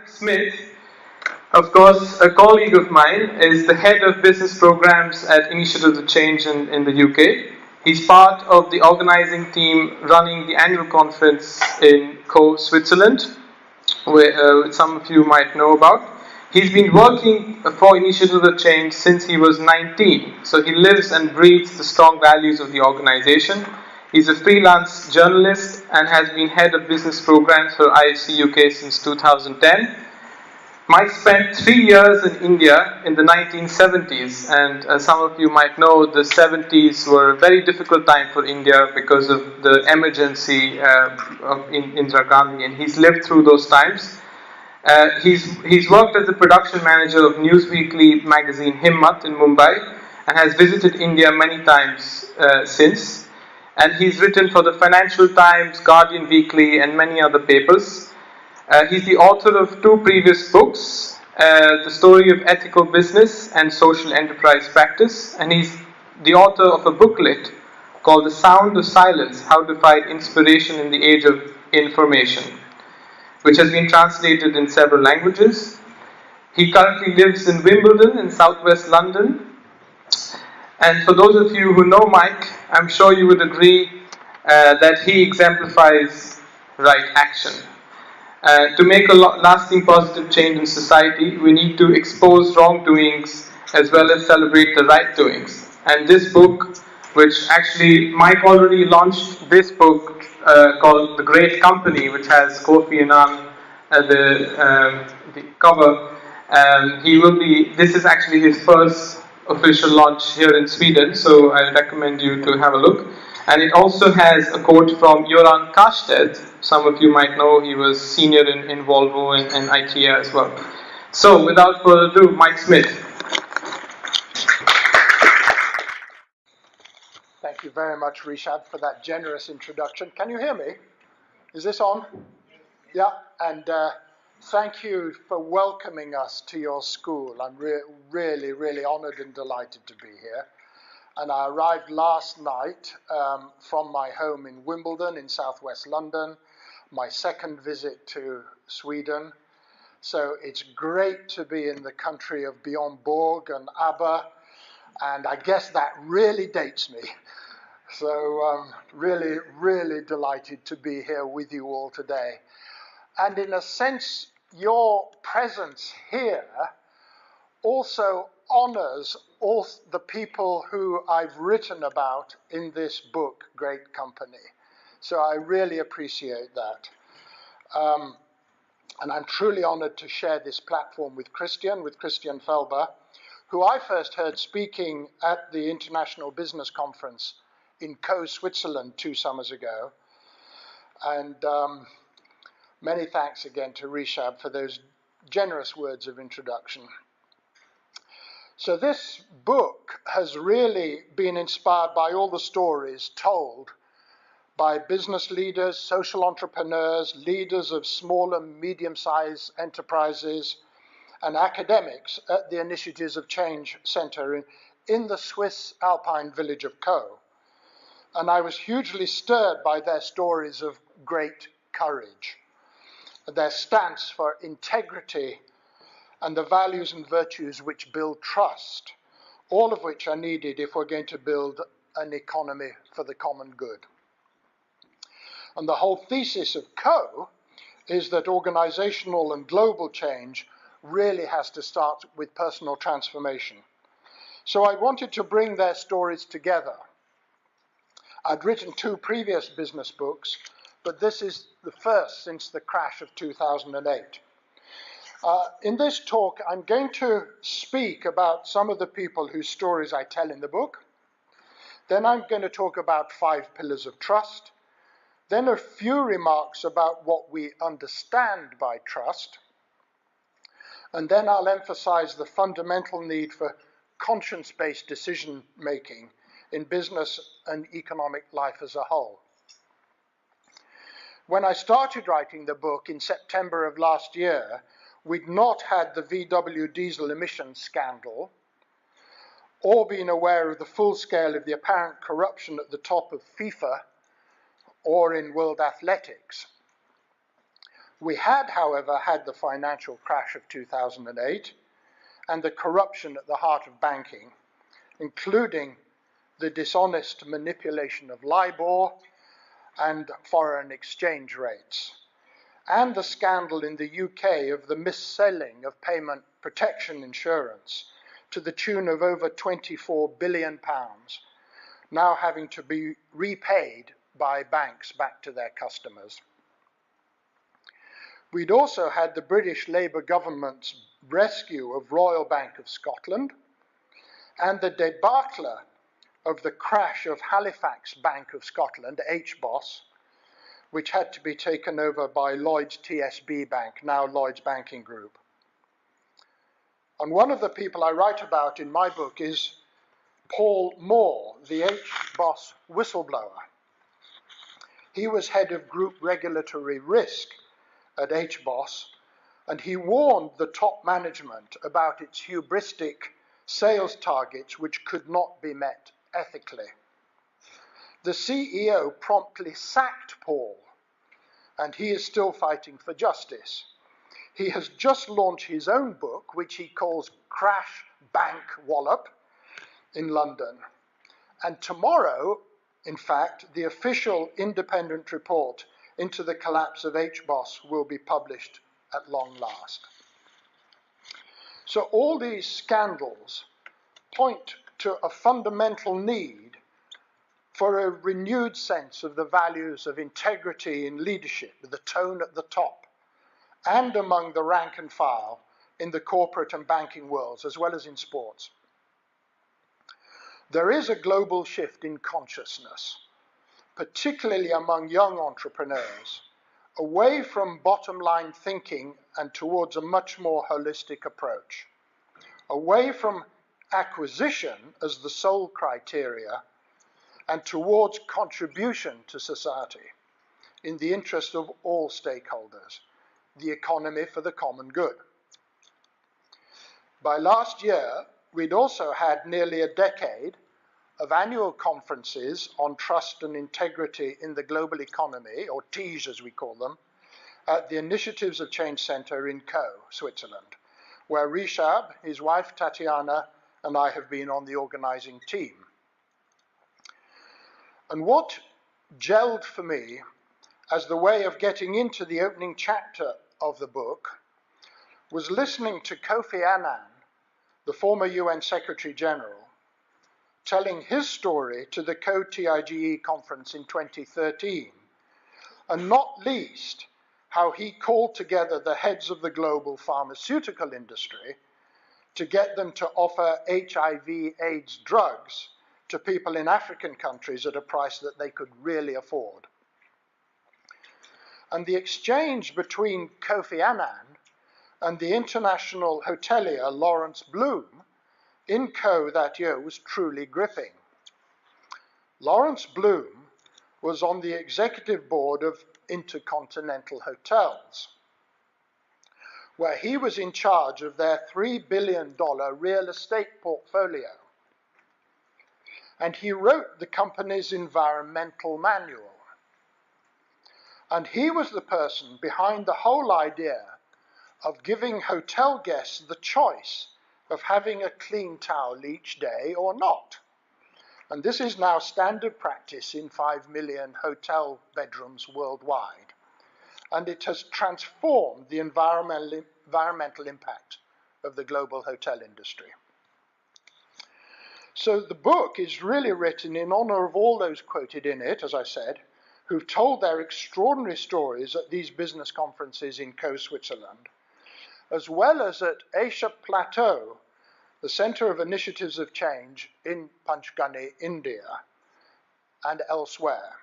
Mike Smith, of course, a colleague of mine, is the head of business programs at Initiative to Change in the UK. He's part of the organizing team running the annual conference in Switzerland, where some of you might know about. He's been working for Initiative to Change since he was 19, so he lives and breathes the strong values of the organization. He's a freelance journalist and has been head of business programs for IFC UK since 2010. Mike spent 3 years in India in the 1970s, and some of you might know the 70s were a very difficult time for India because of the emergency of Indira Gandhi, and he's lived through those times. He's worked as a production manager of News Weekly magazine Himmat in Mumbai and has visited India many times since. And he's written for the Financial Times, Guardian Weekly, and many other papers. He's the author of 2 previous books, The Story of Ethical Business and Social Enterprise Practice, and he's the author of a booklet called The Sound of Silence, How to Find Inspiration in the Age of Information, which has been translated in several languages. He currently lives in Wimbledon in southwest London. And for those of you who know Mike, I'm sure you would agree that he exemplifies right action. To make a lasting positive change in society, we need to expose wrongdoings as well as celebrate the right doings. And this book, which actually Mike already launched this book called The Great Company, which has Kofi Annan at the cover. This is actually his first official launch here in Sweden, so I recommend you to have a look. And it also has a quote from Göran Karstedt. Some of you might know he was senior in Volvo and IKEA as well. So without further ado, Mike Smith. Thank you very much, Rishad, for that generous introduction. Can you hear me? Is this on? Yeah, and thank you for welcoming us to your school. I'm really, really honored and delighted to be here. And I arrived last night from my home in Wimbledon in southwest London, my second visit to Sweden. So it's great to be in the country of Björn Borg and ABBA, and I guess that really dates me. So really, really delighted to be here with you all today. And in a sense, your presence here also honors all the people who I've written about in this book, Great Company. So I really appreciate that. And I'm truly honored to share this platform with Christian Felber, who I first heard speaking at the International Business Conference in Switzerland 2 summers ago. And many thanks again to Rishab for those generous words of introduction. So this book has really been inspired by all the stories told by business leaders, social entrepreneurs, leaders of small and medium-sized enterprises, and academics at the Initiatives of Change Center in the Swiss alpine village of Caux. And I was hugely stirred by their stories of great courage, their stance for integrity, and the values and virtues which build trust, all of which are needed if we're going to build an economy for the common good. And the whole thesis of Caux is that organizational and global change really has to start with personal transformation. So I wanted to bring their stories together. I'd written 2 previous business books, but this is the first since the crash of 2008. In this talk, I'm going to speak about some of the people whose stories I tell in the book. Then I'm going to talk about 5 pillars of trust. Then a few remarks about what we understand by trust. And then I'll emphasize the fundamental need for conscience-based decision-making in business and economic life as a whole. When I started writing the book in September of last year, we'd not had the VW diesel emissions scandal or been aware of the full scale of the apparent corruption at the top of FIFA or in world athletics. We had, however, had the financial crash of 2008 and the corruption at the heart of banking, including the dishonest manipulation of LIBOR and foreign exchange rates, and the scandal in the UK of the mis-selling of payment protection insurance to the tune of over £24 billion, now having to be repaid by banks back to their customers. We'd also had the British Labour government's rescue of Royal Bank of Scotland and the debacle of the crash of Halifax Bank of Scotland, HBOS, which had to be taken over by Lloyds TSB Bank, now Lloyds Banking Group. And one of the people I write about in my book is Paul Moore, the HBOS whistleblower. He was head of group regulatory risk at HBOS, and he warned the top management about its hubristic sales targets which could not be met ethically. The CEO promptly sacked Paul, and he is still fighting for justice. He has just launched his own book, which he calls Crash Bank Wallop, in London. And tomorrow, in fact, the official independent report into the collapse of HBOS will be published at long last. So all these scandals point to a fundamental need for a renewed sense of the values of integrity in leadership, the tone at the top, and among the rank and file in the corporate and banking worlds, as well as in sports. There is a global shift in consciousness, particularly among young entrepreneurs, away from bottom-line thinking and towards a much more holistic approach, away from acquisition as the sole criteria and towards contribution to society in the interest of all stakeholders, the economy for the common good. By last year, we'd also had nearly a decade of annual conferences on trust and integrity in the global economy, or TIGE as we call them, at the Initiatives of Change Center in Co, Switzerland, where Rishab, his wife Tatiana, and I have been on the organizing team. And what gelled for me as the way of getting into the opening chapter of the book was listening to Kofi Annan, the former UN Secretary General, telling his story to the Co-TIGE conference in 2013, and not least how he called together the heads of the global pharmaceutical industry to get them to offer HIV/AIDS drugs to people in African countries at a price that they could really afford. And the exchange between Kofi Annan and the international hotelier Lawrence Bloom in Co that year was truly gripping. Lawrence Bloom was on the executive board of Intercontinental Hotels, where he was in charge of their $3 billion real estate portfolio. And he wrote the company's environmental manual. And he was the person behind the whole idea of giving hotel guests the choice of having a clean towel each day or not. And this is now standard practice in 5 million hotel bedrooms worldwide. And it has transformed the environmental impact of the global hotel industry. So the book is really written in honor of all those quoted in it, as I said, who've told their extraordinary stories at these business conferences in Co Switzerland, as well as at Asia Plateau, the Center of Initiatives of Change in Panchgani, India, and elsewhere.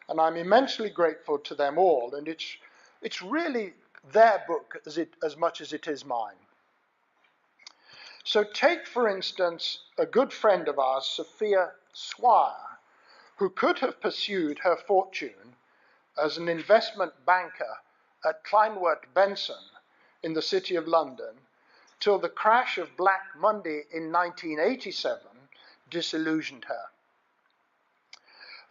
And I'm immensely grateful to them all, and it's really their book as much as it is mine. So take, for instance, a good friend of ours, Sophia Swire, who could have pursued her fortune as an investment banker at Kleinwort Benson in the City of London till the crash of Black Monday in 1987 disillusioned her.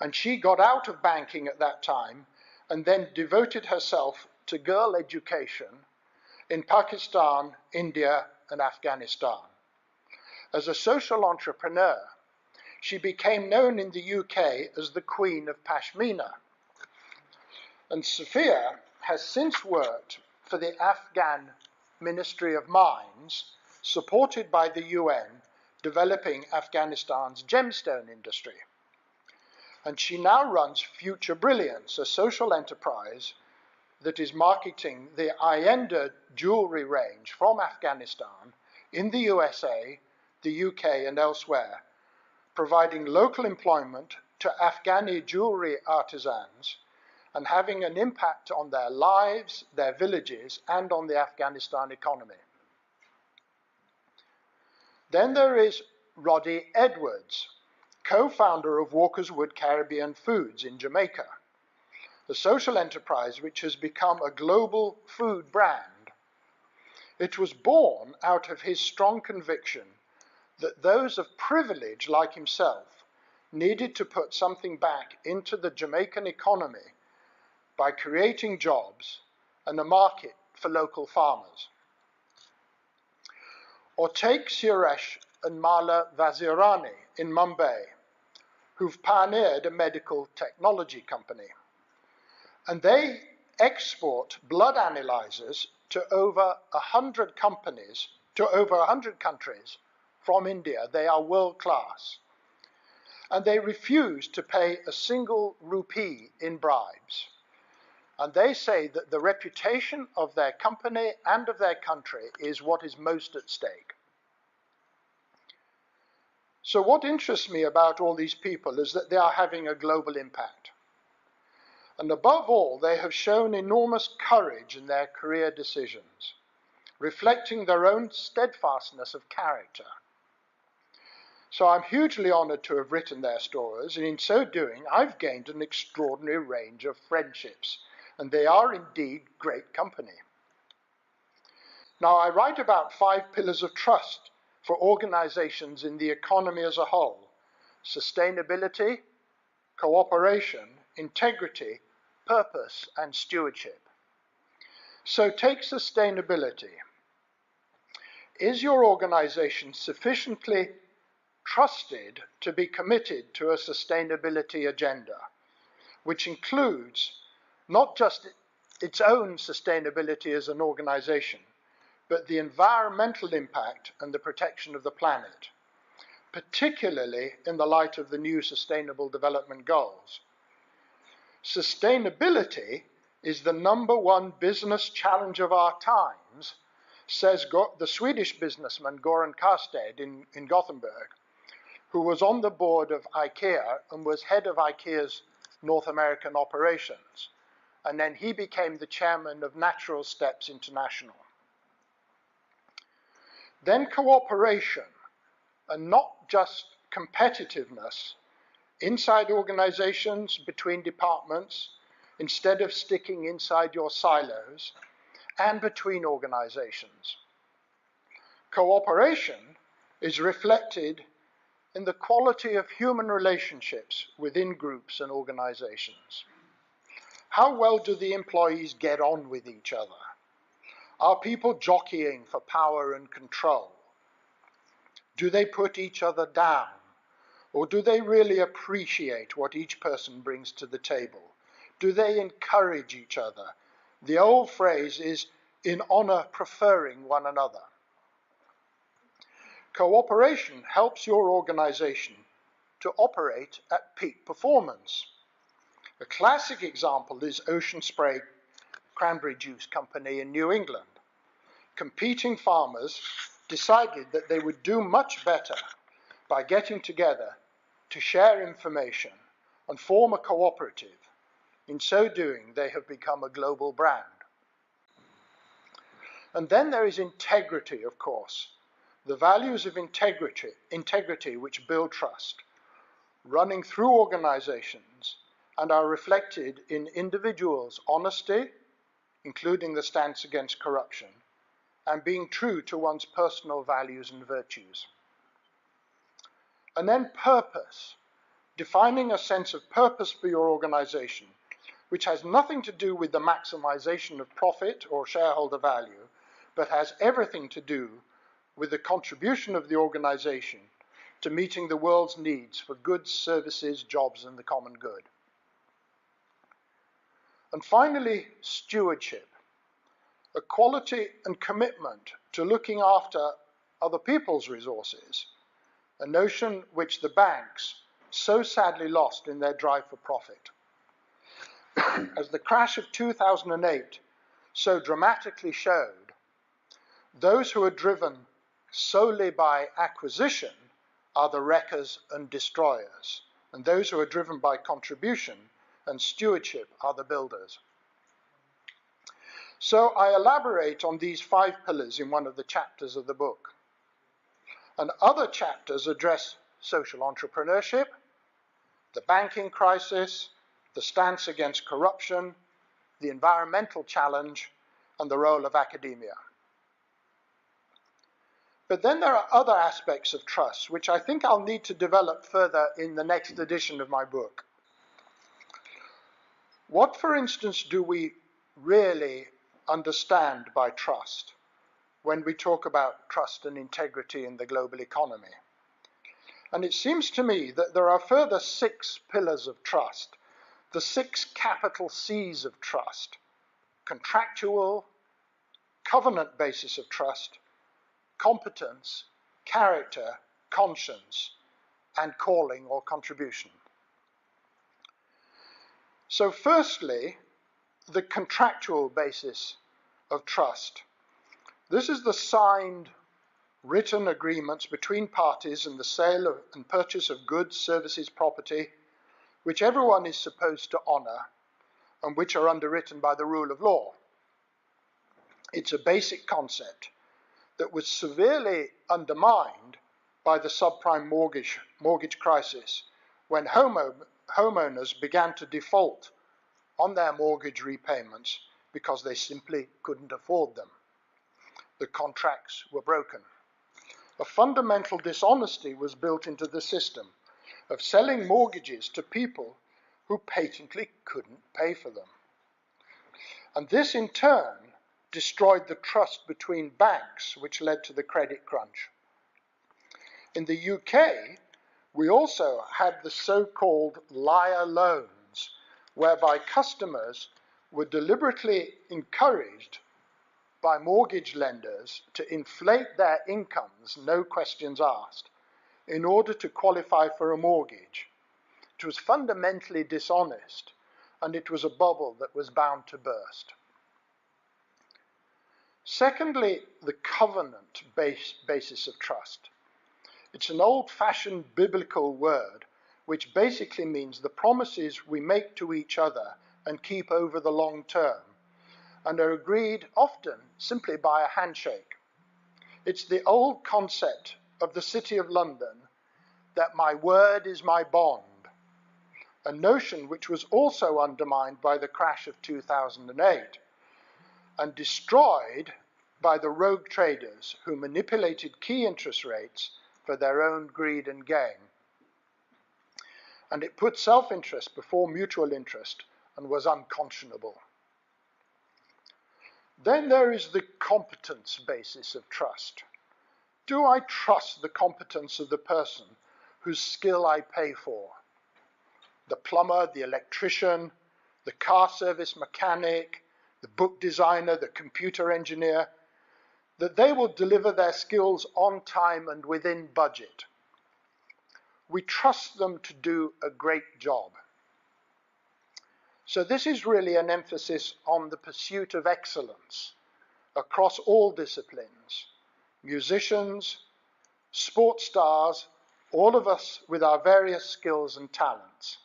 And she got out of banking at that time and then devoted herself to girl education in Pakistan, India, and Afghanistan. As a social entrepreneur, she became known in the UK as the Queen of Pashmina. And Sophia has since worked for the Afghan Ministry of Mines, supported by the UN, developing Afghanistan's gemstone industry. And she now runs Future Brilliance, a social enterprise that is marketing the Ayenda jewelry range from Afghanistan in the USA, the UK, and elsewhere, providing local employment to Afghani jewelry artisans and having an impact on their lives, their villages, and on the Afghanistan economy. Then there is Roddy Edwards, co-founder of Walker's Wood Caribbean Foods in Jamaica, a social enterprise which has become a global food brand. It was born out of his strong conviction that those of privilege like himself needed to put something back into the Jamaican economy by creating jobs and a market for local farmers. Or take Suresh and Mala Vazirani in Mumbai, who've pioneered a medical technology company. And they export blood analyzers to over 100 companies, to over 100 countries from India. They are world class. And they refuse to pay a single rupee in bribes. And they say that the reputation of their company and of their country is what is most at stake. So what interests me about all these people is that they are having a global impact. And above all, they have shown enormous courage in their career decisions, reflecting their own steadfastness of character. So I'm hugely honored to have written their stories, and in so doing, I've gained an extraordinary range of friendships, and they are indeed great company. Now, I write about 5 pillars of trust for organizations in the economy as a whole: sustainability, cooperation, integrity, purpose, and stewardship. So take sustainability. Is your organization sufficiently trusted to be committed to a sustainability agenda, which includes not just its own sustainability as an organization, but the environmental impact and the protection of the planet, particularly in the light of the new Sustainable Development Goals? Sustainability is the #1 business challenge of our times, says the Swedish businessman Goran Karsted in Gothenburg, who was on the board of IKEA and was head of IKEA's North American operations. And then he became the chairman of Natural Steps International. Then cooperation, and not just competitiveness, inside organizations, between departments, instead of sticking inside your silos, and between organizations. Cooperation is reflected in the quality of human relationships within groups and organizations. How well do the employees get on with each other? Are people jockeying for power and control? Do they put each other down? Or do they really appreciate what each person brings to the table? Do they encourage each other? The old phrase is, in honor preferring one another. Cooperation helps your organization to operate at peak performance. A classic example is Ocean Spray Cranberry Juice Company in New England. Competing farmers decided that they would do much better by getting together to share information and form a cooperative. In so doing, they have become a global brand. And then there is integrity, of course. The values of integrity which build trust, running through organizations, and are reflected in individuals' honesty, including the stance against corruption, and being true to one's personal values and virtues. And then purpose, defining a sense of purpose for your organization which has nothing to do with the maximization of profit or shareholder value, but has everything to do with the contribution of the organization to meeting the world's needs for goods, services, jobs, and the common good. And finally, stewardship, a quality and commitment to looking after other people's resources, a notion which the banks so sadly lost in their drive for profit. As the crash of 2008 so dramatically showed, those who are driven solely by acquisition are the wreckers and destroyers, and those who are driven by contribution and stewardship are the builders. So I elaborate on these 5 pillars in one of the chapters of the book. And other chapters address social entrepreneurship, the banking crisis, the stance against corruption, the environmental challenge, and the role of academia. But then there are other aspects of trust, which I think I'll need to develop further in the next edition of my book. What, for instance, do we really understand by trust when we talk about trust and integrity in the global economy? And it seems to me that there are further 6 pillars of trust, the 6 capital C's of trust: contractual, covenant basis of trust, competence, character, conscience, and calling or contribution. So firstly, the contractual basis of trust. This is the signed, written agreements between parties in the sale and purchase of goods, services, property, which everyone is supposed to honor and which are underwritten by the rule of law. It's a basic concept that was severely undermined by the subprime mortgage crisis, when homeowners began to default on their mortgage repayments because they simply couldn't afford them. The contracts were broken. A fundamental dishonesty was built into the system of selling mortgages to people who patently couldn't pay for them. And this in turn destroyed the trust between banks, which led to the credit crunch. In the UK, we also had the so-called liar loans, whereby customers were deliberately encouraged by mortgage lenders to inflate their incomes, no questions asked, in order to qualify for a mortgage. It was fundamentally dishonest, and it was a bubble that was bound to burst. Secondly, the covenant basis of trust. It's an old-fashioned biblical word which basically means the promises we make to each other and keep over the long term, and are agreed often simply by a handshake. It's the old concept of the City of London that my word is my bond, a notion which was also undermined by the crash of 2008 and destroyed by the rogue traders who manipulated key interest rates for their own greed and gain. And it put self-interest before mutual interest and was unconscionable. Then there is the competence basis of trust. Do I trust the competence of the person whose skill I pay for? The plumber, the electrician, the car service mechanic, the book designer, the computer engineer, that they will deliver their skills on time and within budget. We trust them to do a great job. So this is really an emphasis on the pursuit of excellence across all disciplines: musicians, sports stars, all of us with our various skills and talents.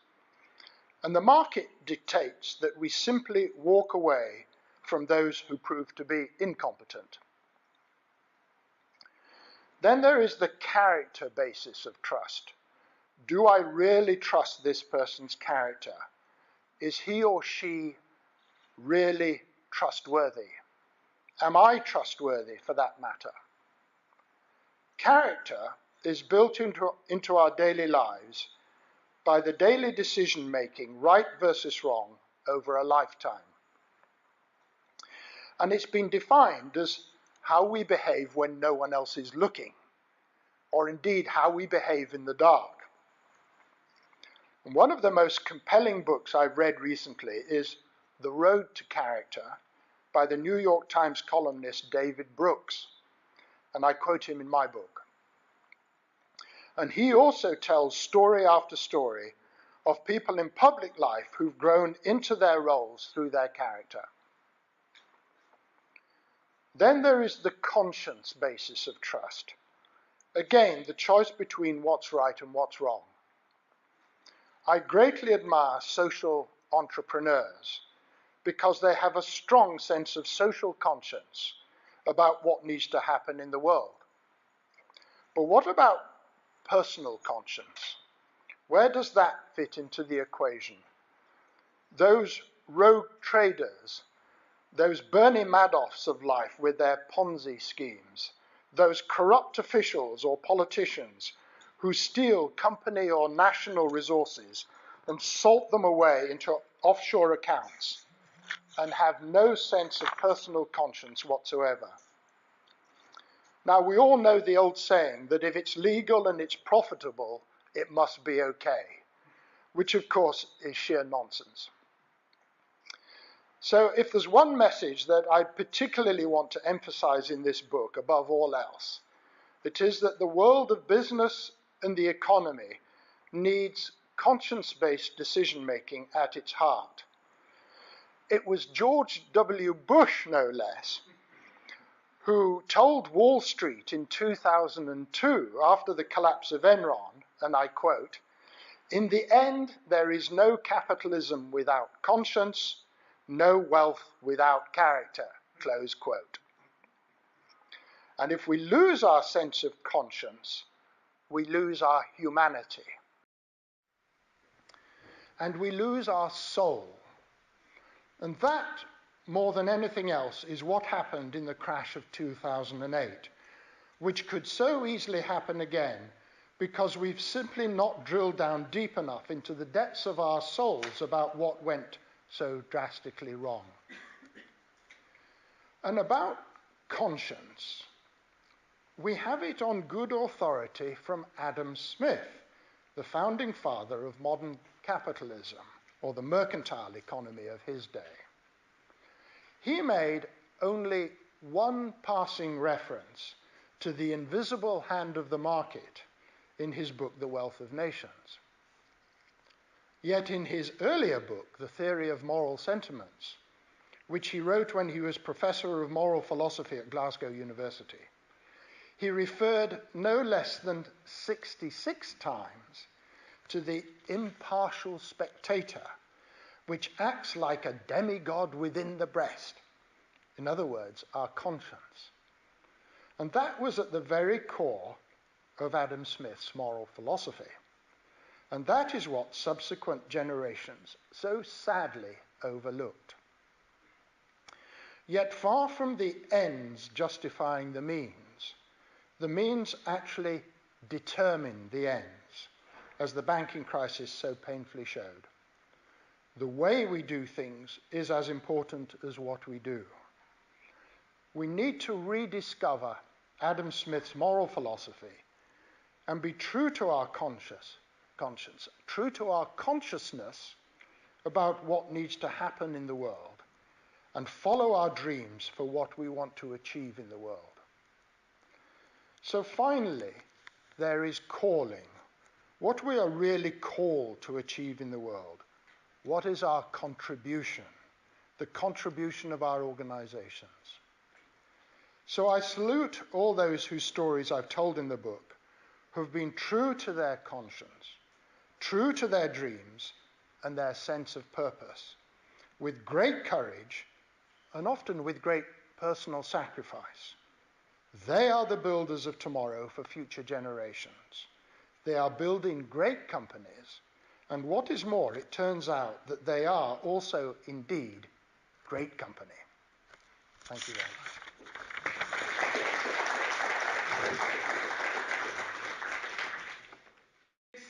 And the market dictates that we simply walk away from those who prove to be incompetent. Then there is the character basis of trust. Do I really trust this person's character? Is he or she really trustworthy? Am I trustworthy, for that matter? Character is built into our daily lives by the daily decision-making, right versus wrong, over a lifetime. And it's been defined as how we behave when no one else is looking, or indeed how we behave in the dark. And one of the most compelling books I've read recently is The Road to Character by the New York Times columnist David Brooks, and I quote him in my book. And he also tells story after story of people in public life who've grown into their roles through their character. Then there is the conscience basis of trust. Again, the choice between what's right and what's wrong. I greatly admire social entrepreneurs because they have a strong sense of social conscience about what needs to happen in the world. But what about personal conscience? Where does that fit into the equation? Those rogue traders, those Bernie Madoffs of life with their Ponzi schemes, those corrupt officials or politicians who steal company or national resources and salt them away into offshore accounts and have no sense of personal conscience whatsoever. Now, we all know the old saying that if it's legal and it's profitable, it must be okay, which of course is sheer nonsense. So if there's one message that I particularly want to emphasize in this book above all else, it is that the world of business and the economy needs conscience-based decision-making at its heart. It was George W. Bush, no less, who told Wall Street in 2002, after the collapse of Enron, and I quote, "In the end, there is no capitalism without conscience, no wealth without character," close quote. And if we lose our sense of conscience, we lose our humanity. And we lose our soul. And that, more than anything else, is what happened in the crash of 2008, which could so easily happen again because we've simply not drilled down deep enough into the depths of our souls about what went so drastically wrong. And about conscience, we have it on good authority from Adam Smith, the founding father of modern capitalism, or the mercantile economy of his day. He made only one passing reference to the invisible hand of the market in his book, The Wealth of Nations. Yet in his earlier book, The Theory of Moral Sentiments, which he wrote when he was professor of moral philosophy at Glasgow University, he referred no less than 66 times to the impartial spectator, which acts like a demigod within the breast. In other words, our conscience. And that was at the very core of Adam Smith's moral philosophy. And that is what subsequent generations so sadly overlooked. Yet far from the ends justifying the means actually determine the ends, as the banking crisis so painfully showed. The way we do things is as important as what we do. We need to rediscover Adam Smith's moral philosophy and be true to our conscience, true to our consciousness about what needs to happen in the world, and follow our dreams for what we want to achieve in the world. So finally, there is calling. What we are really called to achieve in the world. What is our contribution? The contribution of our organizations. So I salute all those whose stories I've told in the book who have been true to their conscience, true to their dreams and their sense of purpose, with great courage and often with great personal sacrifice. They are the builders of tomorrow for future generations. They are building great companies, and what is more, it turns out that they are also indeed great company. Thank you very much.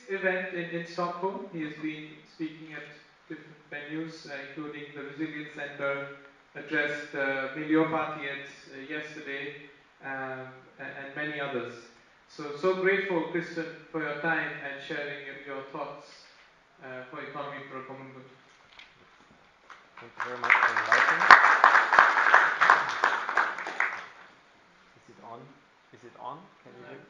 Event in Stockholm. He has been speaking at different venues. news, including the Resilience Center addressed Milieupartiet yesterday, and many others. So grateful, Kristen, for your time and sharing your thoughts for Economy for a Common Good. Thank you very much for inviting. Is it on? Is it on? Can you hear?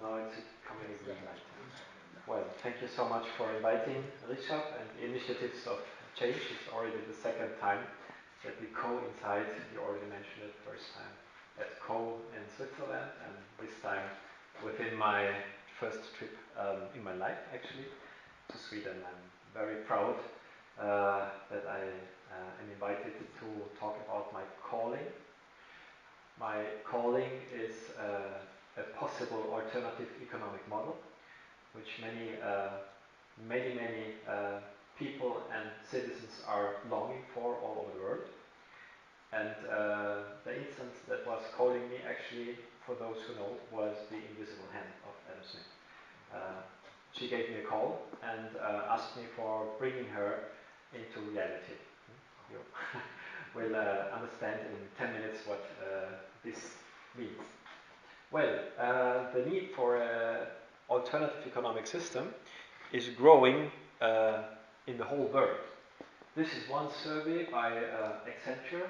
No, it's coming a green light. Well, thank you so much for inviting Richard and the Initiatives of Change. It's already the second time that we coincide. You already mentioned it, first time at Co in Switzerland, and this time within my first trip in my life, actually, to Sweden. I'm very proud that I am invited to talk about my calling. My calling is a possible alternative economic model, which many people and citizens are longing for all over the world. And the instance that was calling me, actually, for those who know, was the invisible hand of Adam Smith. She gave me a call and asked me for bringing her into reality. You will understand in 10 minutes what this means. Well, the need for an alternative economic system is growing in the whole world. This is one survey by Accenture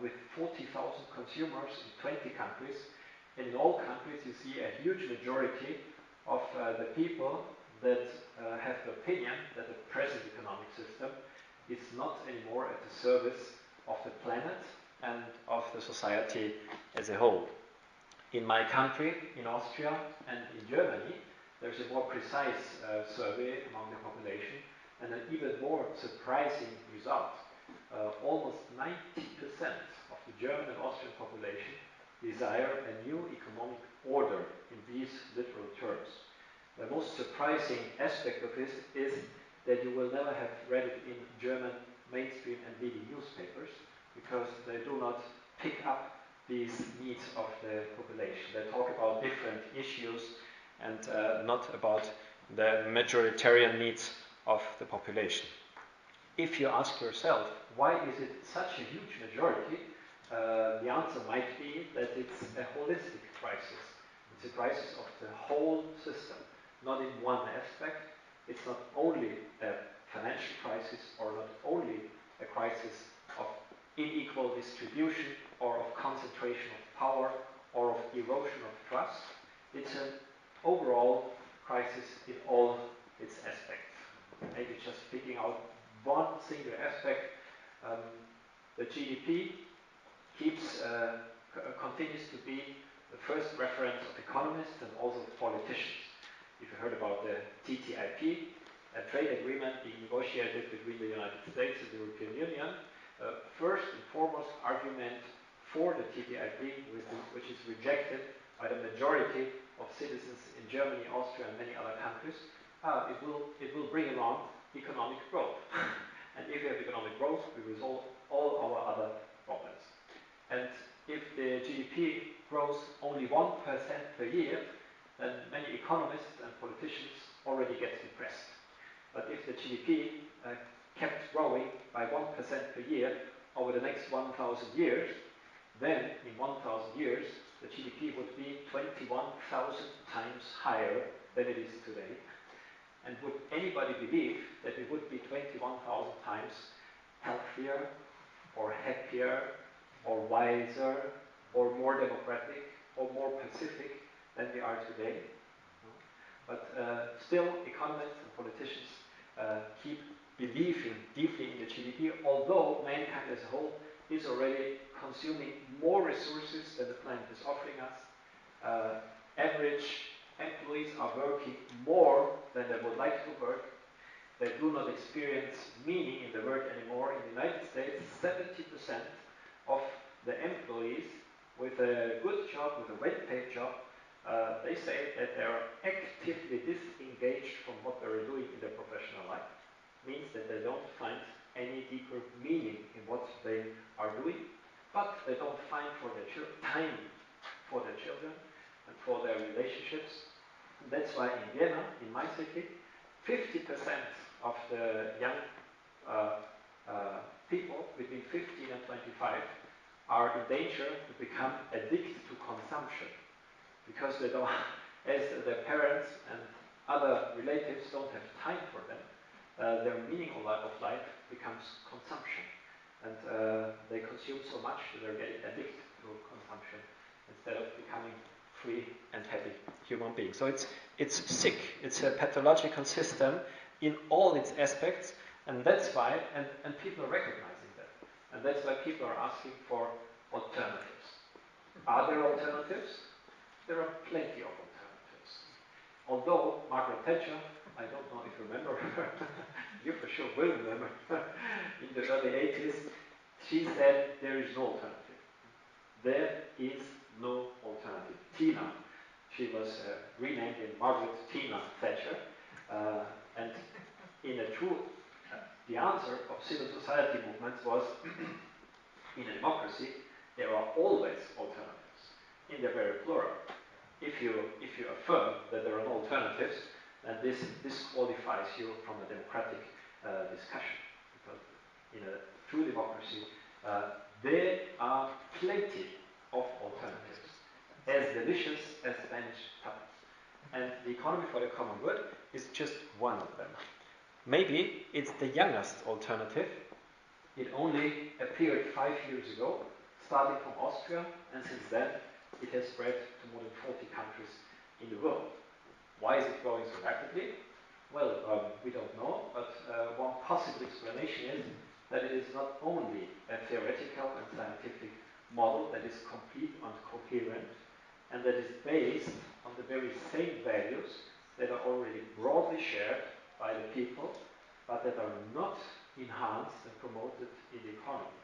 with 40,000 consumers in 20 countries. And in all countries you see a huge majority of the people that have the opinion that the present economic system is not anymore at the service of the planet and of the society as a whole. In my country, in Austria and in Germany, there's a more precise survey among the population and an even more surprising result. Almost 90% of the German and Austrian population desire a new economic order in these literal terms. The most surprising aspect of this is that you will never have read it in German mainstream and leading newspapers, because they do not pick up these needs of the population. They talk about different issues and not about the majoritarian needs of the population. If you ask yourself, why is it such a huge majority, the answer might be that it's a holistic crisis. It's a crisis of the whole system, not in one aspect. It's not only a financial crisis or not only a crisis of unequal distribution or of concentration of power or of erosion of trust. It's an overall crisis in all its aspects. Maybe just picking out one single aspect, the GDP continues to be the first reference of economists and also politicians. If you heard about the TTIP, a trade agreement being negotiated between the United States and the European Union, first and foremost argument for the TTIP, which is rejected by the majority of citizens in Germany, Austria, and many other countries, it will bring along economic growth. And if we have economic growth, we resolve all our other problems. And if the GDP grows only 1% per year, then many economists and politicians already get depressed. But if the GDP kept growing by 1% per year over the next 1,000 years, then in 1,000 years, the GDP would be 21,000 times higher than it is today. And would anybody believe that we would be 21,000 times healthier or happier or wiser or more democratic or more pacific than we are today? But still, economists and politicians keep believing deeply in the GDP, although mankind as a whole is already consuming more resources than the planet is offering us. Average employees are working more than they would like to work. They do not experience meaning in the work anymore. In the United States, 70% of the employees with a good job, with a well-paid job, they say that they are actively disengaged from what they are doing in their professional life. Means that they don't find any deeper meaning in what they are doing, but they don't find time for their children and for their relationships. And that's why in Vienna, in my city, 50% of the young people between 15 and 25 are in danger to become addicted to consumption because they don't, as their parents and other relatives don't have time for them, their meaning of life becomes consumption. And they consume so much that they're getting addicted to consumption instead of becoming free and happy human beings. So it's sick. It's a pathological system in all its aspects, and that's why, and people are recognizing that. And that's why people are asking for alternatives. Are there alternatives? There are plenty of alternatives. Although Margaret Thatcher, I don't know if you remember her, you for sure will remember, in the early 80s, she said there is no alternative. There is no alternative. Tina, she was renamed in Margaret Tina Thatcher, and in a true, the answer of civil society movements was, in a democracy, there are always alternatives, in the very plural. If you affirm that there are no alternatives, then this disqualifies you from a democratic discussion. Because in a true democracy, there are plenty of alternatives, as delicious as Spanish tapas. And the economy for the common good is just one of them. Maybe it's the youngest alternative. It only appeared 5 years ago, starting from Austria, and since then it has spread to more than 40 countries in the world. Why is it growing so rapidly? Well, we don't know, but one possible explanation is that it is not only a theoretical and scientific model that is complete and coherent, and that is based on the very same values that are already broadly shared by the people, but that are not enhanced and promoted in the economy.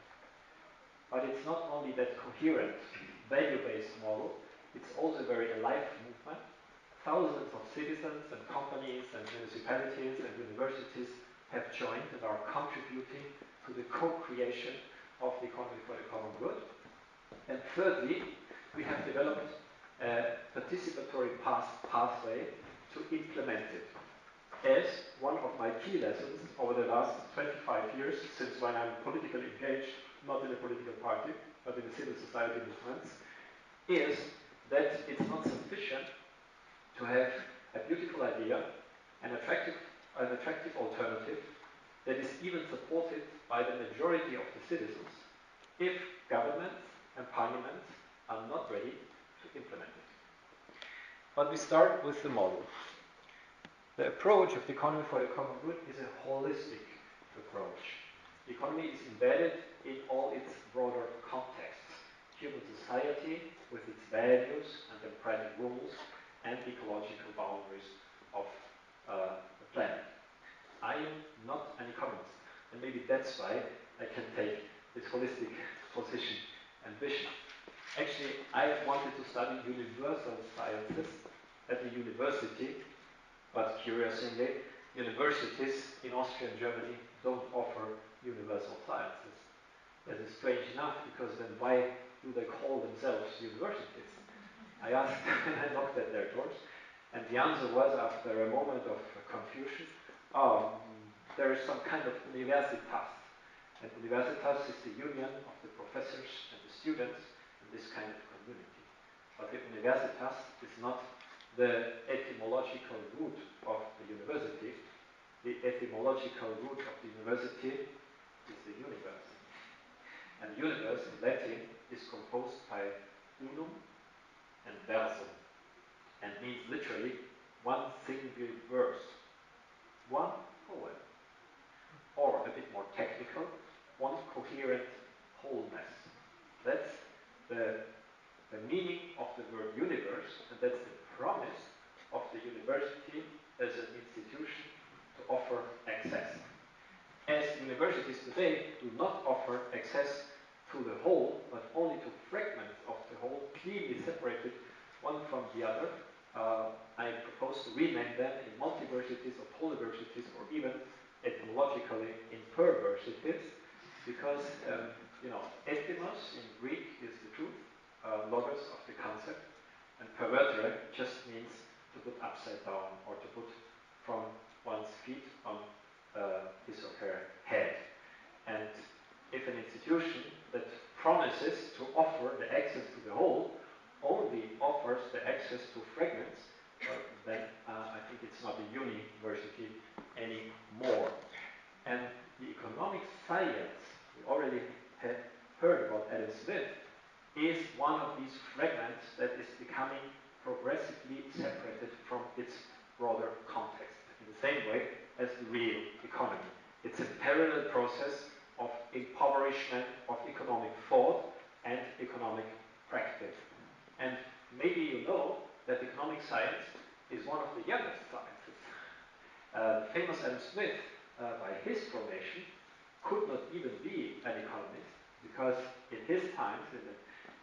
But it's not only that coherent, value-based model, it's also a very alive movement. Thousands of citizens and companies and municipalities and universities have joined and are contributing to the co-creation of the economy for the common good. And thirdly, we have developed a participatory pathway to implement it. As one of my key lessons over the last 25 years, since when I'm politically engaged, not in a political party, but in the civil society movements, is that it's not sufficient to have a beautiful idea, an attractive alternative that is even supported by the majority of the citizens if governments and parliaments are not ready to implement it. But we start with the model. The approach of the economy for the common good is a holistic approach. The economy is embedded in all its broader contexts. Human society with its values and democratic rules and ecological boundaries of the planet. I am not an economist, and maybe that's why I can take this holistic position and vision. Actually, I wanted to study universal sciences at the university, but curiously, universities in Austria and Germany don't offer universal sciences. That is strange enough, because then why do they call themselves universities? I asked and I knocked at their doors, and the answer was, after a moment of confusion, there is some kind of universitas. And universitas is the union of the professors and the students in this kind of community. But the universitas is not the etymological root of the university. The etymological root of the university is the universe. And universe in Latin is composed by unum and versum, and means literally one single verse, one poem, or a bit more technical, one coherent wholeness. That's the meaning of the word universe, and that's the promise of the university as an institution to offer access. As universities today do not offer access to the whole, but only to fragments of the whole, clearly separated one from the other, I propose to rename them in multiversities or polyversities, or even etymologically in perversities, because etymos in Greek is the truth, logos of the concept, and pervertere just means to put upside down or to put from one's feet on his or her head. And if an institution that promises to offer the access to the whole only offers the access to fragments, well, then I think it's not a university anymore. And the economic science, we already had heard about Adam Smith, is one of these fragments that is becoming progressively separated from its broader context, in the same way as the real economy. It's a parallel process of impoverishment of economic thought and economic practice. And maybe you know that economic science is one of the youngest sciences. The famous Adam Smith, by his formation, could not even be an economist, because in his times,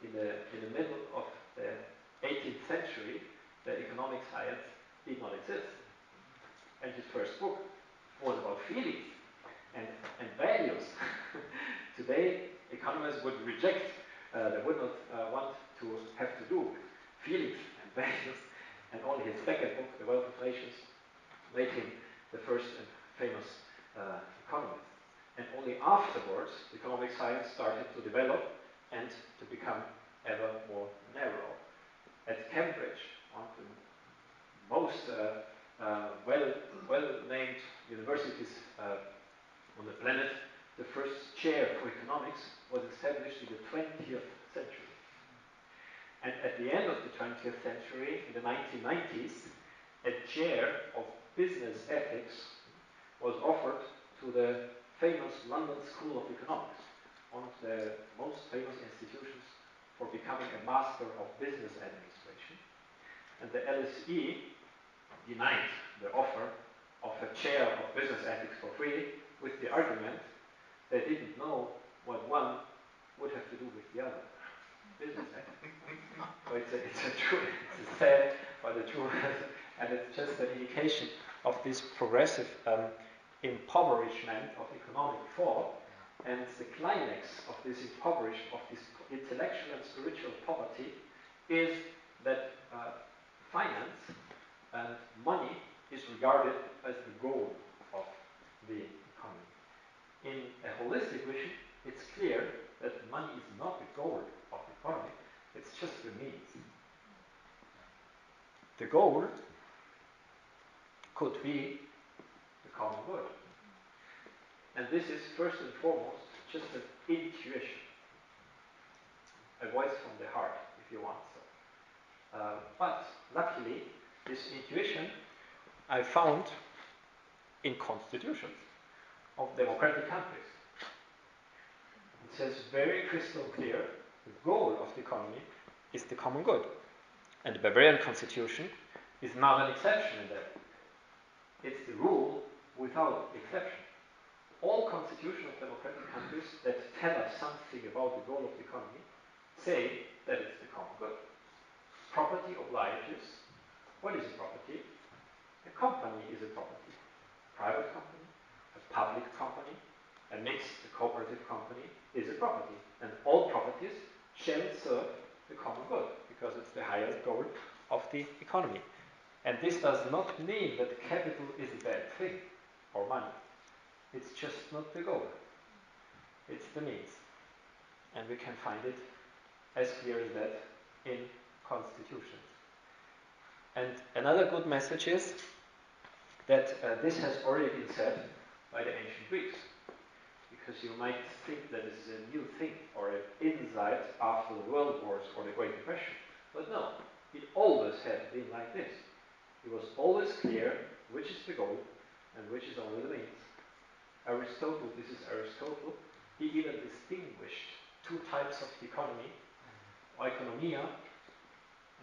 in the middle of the 18th century, the economic science did not exist. And his first book was about feelings and values. Today, economists would reject, they would not want to have to do with feelings and values. And only his second book, The Wealth of Nations, made him the first and famous economist. And only afterwards, economic science started to develop and to become ever more narrow. At Cambridge, one of the most well-named universities on the planet, the first chair for economics was established in the 20th century. And at the end of the 20th century, in the 1990s, a chair of business ethics was offered to the famous London School of Economics, one of the most famous institutions for becoming a master of business administration. And the LSE denied the offer of a chair of business ethics for free with the argument they didn't know what one would have to do with the other. Business ethics. So it's a sad but a true and it's just an indication of this progressive impoverishment of economic thought, and the climax of this intellectual and spiritual poverty is that finance and money is regarded as the goal of the economy. In a holistic vision, it's clear that money is not the goal of the economy, it's just the means. The goal could be the common good. And this is first and foremost just an intuition, a voice from the heart, if you want so. But luckily, this intuition I found in constitutions of democratic countries. It says very crystal clear, the goal of the economy is the common good. And the Bavarian constitution is not an exception in that. It's the rule without exception. All constitutions of democratic countries that tell us something about the goal of the economy say that it's the common good. Property obliges. What is a property? A company is a property. A private company, a public company, a mixed, a cooperative company is a property. And all properties shall serve the common good, because it's the highest goal of the economy. And this does not mean that capital is a bad thing, or money. It's just not the goal. It's the means. And we can find it as clear as that in constitutions. And another good message is that this has already been said by the ancient Greeks. Because you might think that this is a new thing or an insight after the World Wars or the Great Depression. But no, it always had been like this. It was always clear which is the goal and which is only the means. Aristotle, this is Aristotle, he even distinguished two types of economy. Oikonomia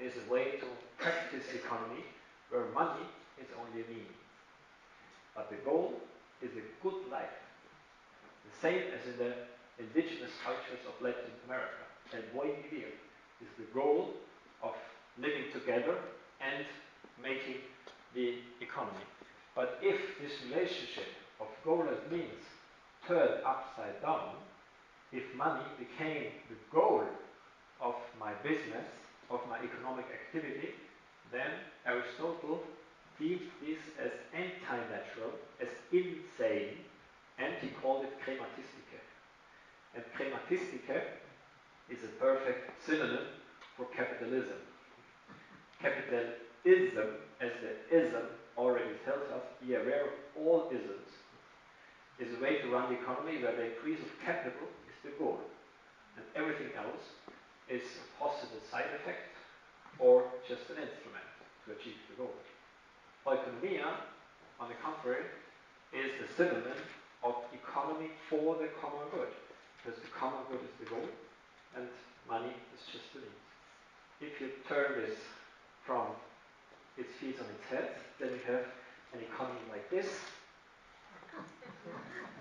is a way to practice economy where money is only a means. But the goal is a good life. The same as in the indigenous cultures of Latin America. El buen vivir is the goal of living together and making the economy. But if this relationship of goal and means turned upside down, if money became the goal of my business, of my economic activity, then Aristotle deemed this as anti-natural, as insane, and he called it crematistike. And crematistike is a perfect synonym for capitalism. Capitalism, as the ism already tells us, be aware of all isms, is a way to run the economy where the increase of capital is the goal, and everything else is a possible side effect or just an instrument to achieve the goal. Oikonomia, on the contrary, is the synonym of economy for the common good, because the common good is the goal, and money is just the means. If you turn this from its feet on its head, then you have an economy like this.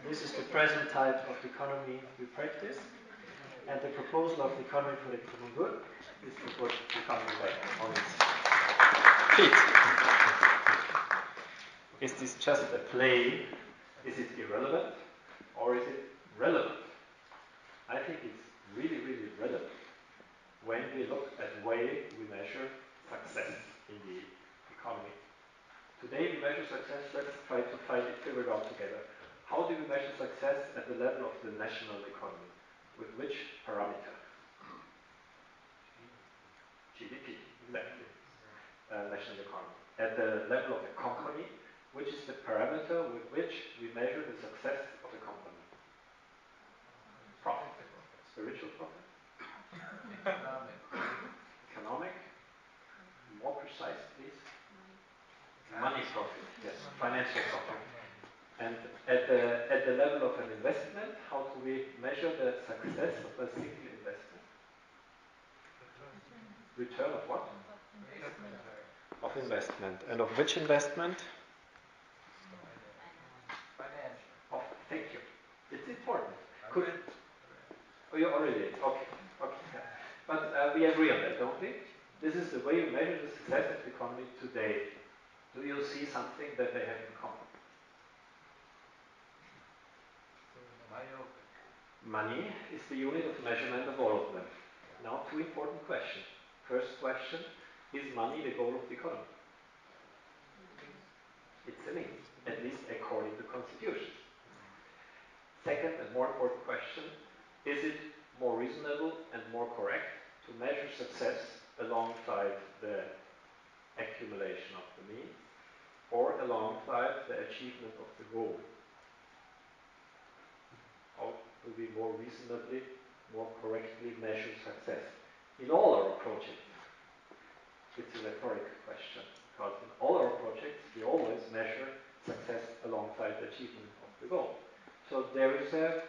This is the present type of economy we practice, and the proposal of the economy for the common good is to put the economy back on its feet. Is this just a play? Is it irrelevant? Or is it relevant? I think it's really, really relevant when we look at the way we measure success in the economy. Today we measure success, let's try to figure it out together. How do we measure success at the level of the national economy? With which parameter? GDP, exactly. National economy. At the level of a company, which is the parameter with which we measure the success of a company? Profit. Spiritual profit? Economic. More precise, please. Money profit, yes, financial profit. And at the level of an investment, how do we measure the success of a single investment? Return of what? Of investment. And of which investment? Financial. Thank you. It's important. Oh, you already did. Okay. Yeah. But we agree on that, don't we? This is the way you measure the success of the economy today. Do you see something that they have in common? Money is the unit of measurement of all of them. Now, two important questions. First question, is money the goal of the economy? It's a means, at least according to constitutions. Second and more important question, is it more reasonable and more correct to measure success alongside the accumulation of the means or alongside the achievement of the goal? How do we more reasonably, more correctly measure success? In all our projects, it's a rhetoric question, because in all our projects we always measure success alongside the achievement of the goal. So there is a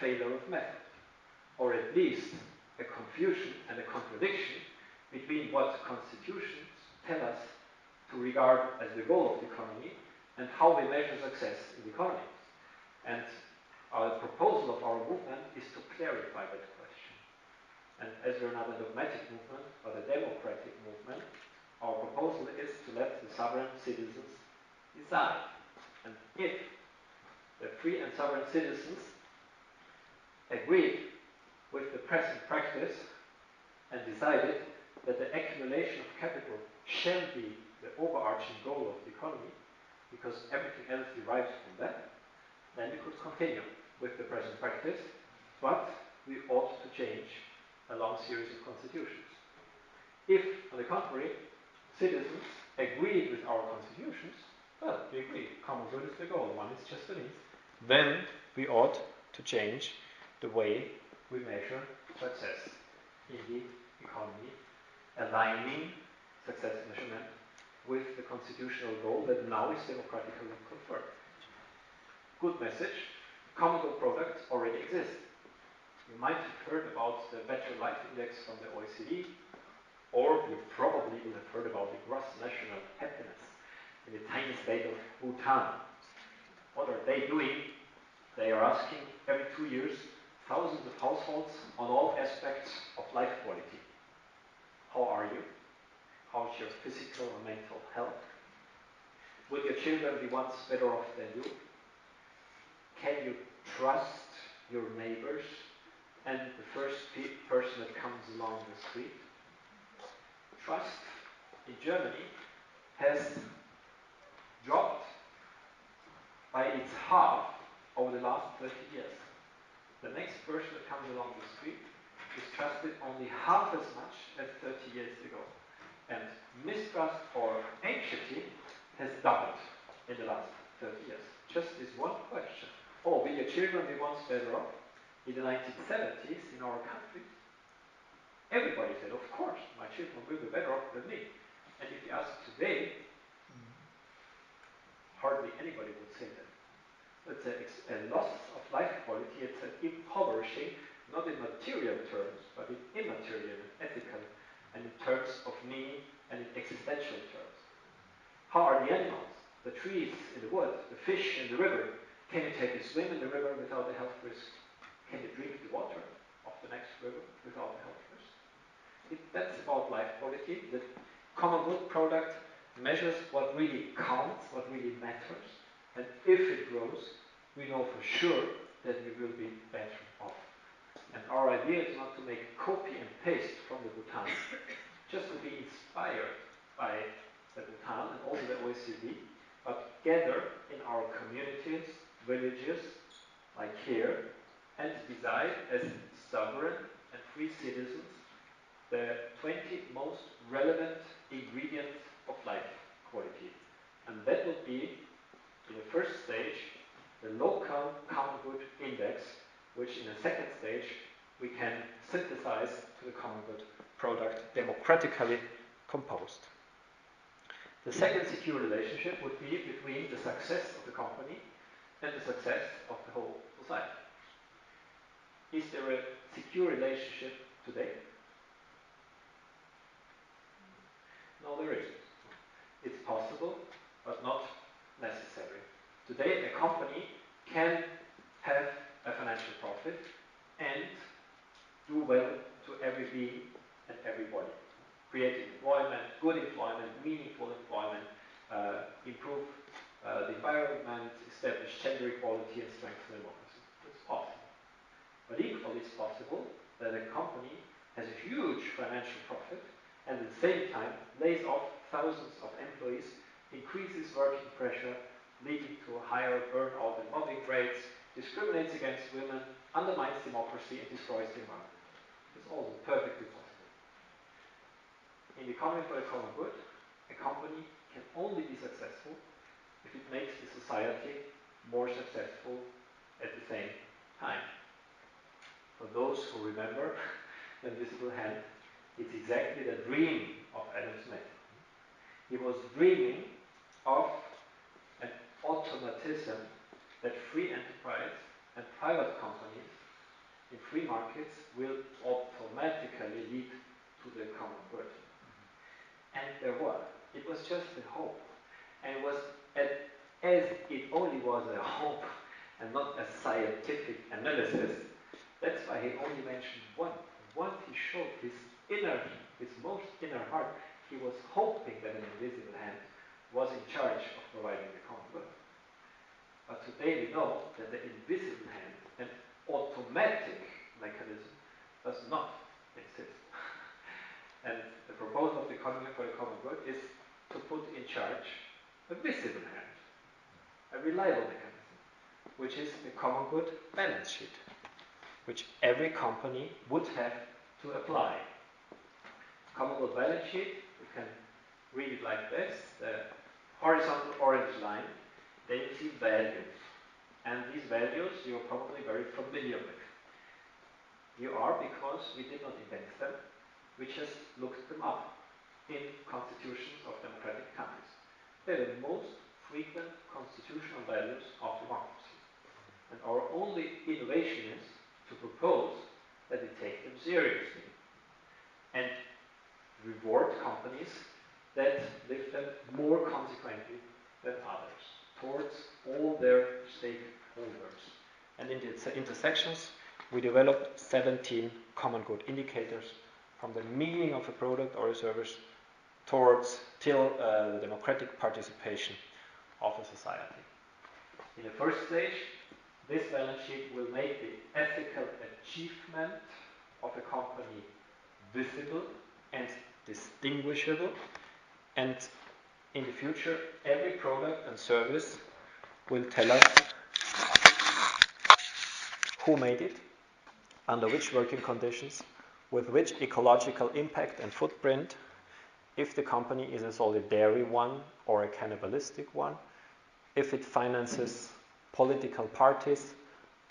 failure of method, or at least a confusion and a contradiction between what constitutions tell us to regard as the goal of the economy and how we measure success in the economy. And our proposal of our movement is to clarify that question. And as we're not a dogmatic movement, but a democratic movement, our proposal is to let the sovereign citizens decide. And if the free and sovereign citizens agreed with the present practice and decided that the accumulation of capital shall be the overarching goal of the economy, because everything else derives from that, then we could continue with the present practice, but we ought to change a long series of constitutions. If, on the contrary, citizens agreed with our constitutions, well, we agree, common good is the goal, one is just a means, then we ought to change the way we measure success in the economy, aligning success measurement with the constitutional goal that now is democratically conferred. Good message, common good products already exist. You might have heard about the Better Life Index from the OECD, or you probably will have heard about the gross national happiness in the tiny state of Bhutan. What are they doing? They are asking every 2 years thousands of households on all aspects of life quality. How are you? How's your physical or mental health? Will your children be once better off than you? Can you trust your neighbors and the first person that comes along the street? trust in Germany has dropped by its half over the last 30 years. The next person that comes along the street is trusted only half as much as 30 years ago. And mistrust or anxiety has doubled in the last 30 years. Just this one question. Oh, will your children be once better off? In the 1970s, in our country, everybody said, of course, my children will be better off than me. And if you ask today, hardly anybody would say that. It's a loss of life quality, it's an impoverishing, not in material terms, but in immaterial and ethical, and in terms of meaning and in existential terms. How are the animals, the trees in the wood, the fish in the river? Can you take a swim in the river without a health risk? Can you drink the water of the next river without a health risk? That's about life quality. The common good product measures what really counts, what really matters, and if it grows, we know for sure that we will be better off. And our idea is not to make copy and paste from the Bhutan, just to be inspired by the Bhutan and also the OECD, but gather in our communities, villages, like here, and decide as sovereign and free citizens the 20 most relevant ingredients of life quality. And that would be, in the first stage, the local common good index, which in the second stage we can synthesize to the common good product democratically composed. The second secure relationship would be between the success of the company and the success of the whole society. Is there a secure relationship today? No, there isn't. It's possible, but not necessary. Today, a company can have a financial profit and do well to every being and everybody. Create employment, good employment, meaningful employment, improve the environment, establish gender equality, and strengthen democracy. It's possible. But equally, it's possible that a company has a huge financial profit and at the same time lays off thousands of employees, increases working pressure, leading to higher burnout and mobbing rates, discriminates against women, undermines democracy, and destroys the environment. It's also perfectly possible. In the economy for the common good, a company can only be successful if it makes the society more successful at the same time. For those who remember the invisible hand, it's exactly the dream of Adam Smith. He was dreaming of an automatism that free enterprise and private companies in free markets will automatically lead to the common good. And there was. It was just a hope. And it was as it only was a hope and not a scientific analysis. That's why he only mentioned one. Once he showed his most inner heart, he was hoping that an invisible hand was in charge of providing the common good. But today we know that the invisible hand, an automatic mechanism, does not exist. And the proposal of the economy for the common good is to put in charge a visible hand, a reliable mechanism, which is the common good balance sheet, which every company would have to apply. Common good balance sheet, you can read it like this: the horizontal orange line, there you see values. And these values you're probably very familiar with. You are, because we did not invent them, we just looked them up in constitutions of democratic countries. They're the most frequent constitutional values of democracy. And our only innovation is to propose that we take them seriously and reward companies that live them more consequently than others towards all their stakeholders. And in the intersections, we developed 17 common good indicators from the meaning of a product or a service till the democratic participation of a society. In the first stage, this balance sheet will make the ethical achievement of a company visible and distinguishable, and in the future, every product and service will tell us who made it, under which working conditions, with which ecological impact and footprint, if the company is a solidary one or a cannibalistic one, if it finances political parties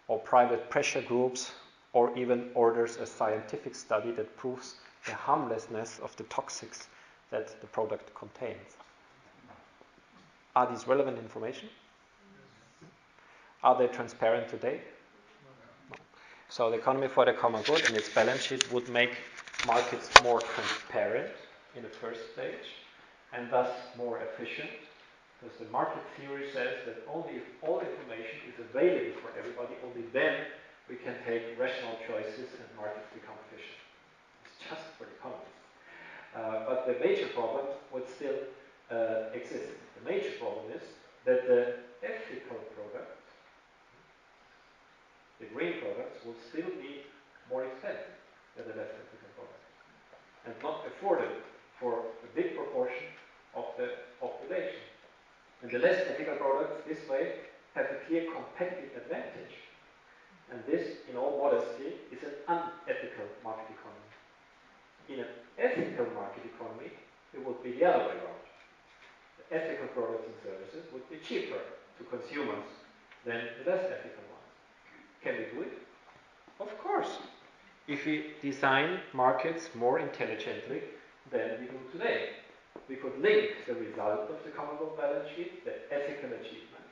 or private pressure groups, or even orders a scientific study that proves the harmlessness of the toxics that the product contains. Are these relevant information? Are they transparent today? No. So the economy for the common good and its balance sheet would make markets more transparent in the first stage, and thus more efficient, because the market theory says that only if all information is available for everybody, only then we can take rational choices and markets become efficient. It's just for economists. But the major problem would still exist. The major problem is that the ethical products, the green products, will still be more expensive than the less ethical products, and not affordable for a big proportion of the population. And the less ethical products this way have a clear competitive advantage. And this, in all modesty, is an unethical market economy. In an ethical market economy, it would be the other way around. The ethical products and services would be cheaper to consumers than the less ethical ones. Can we do it? Of course. If we design markets more intelligently than we do today. We could link the result of the common good balance sheet, the ethical achievement,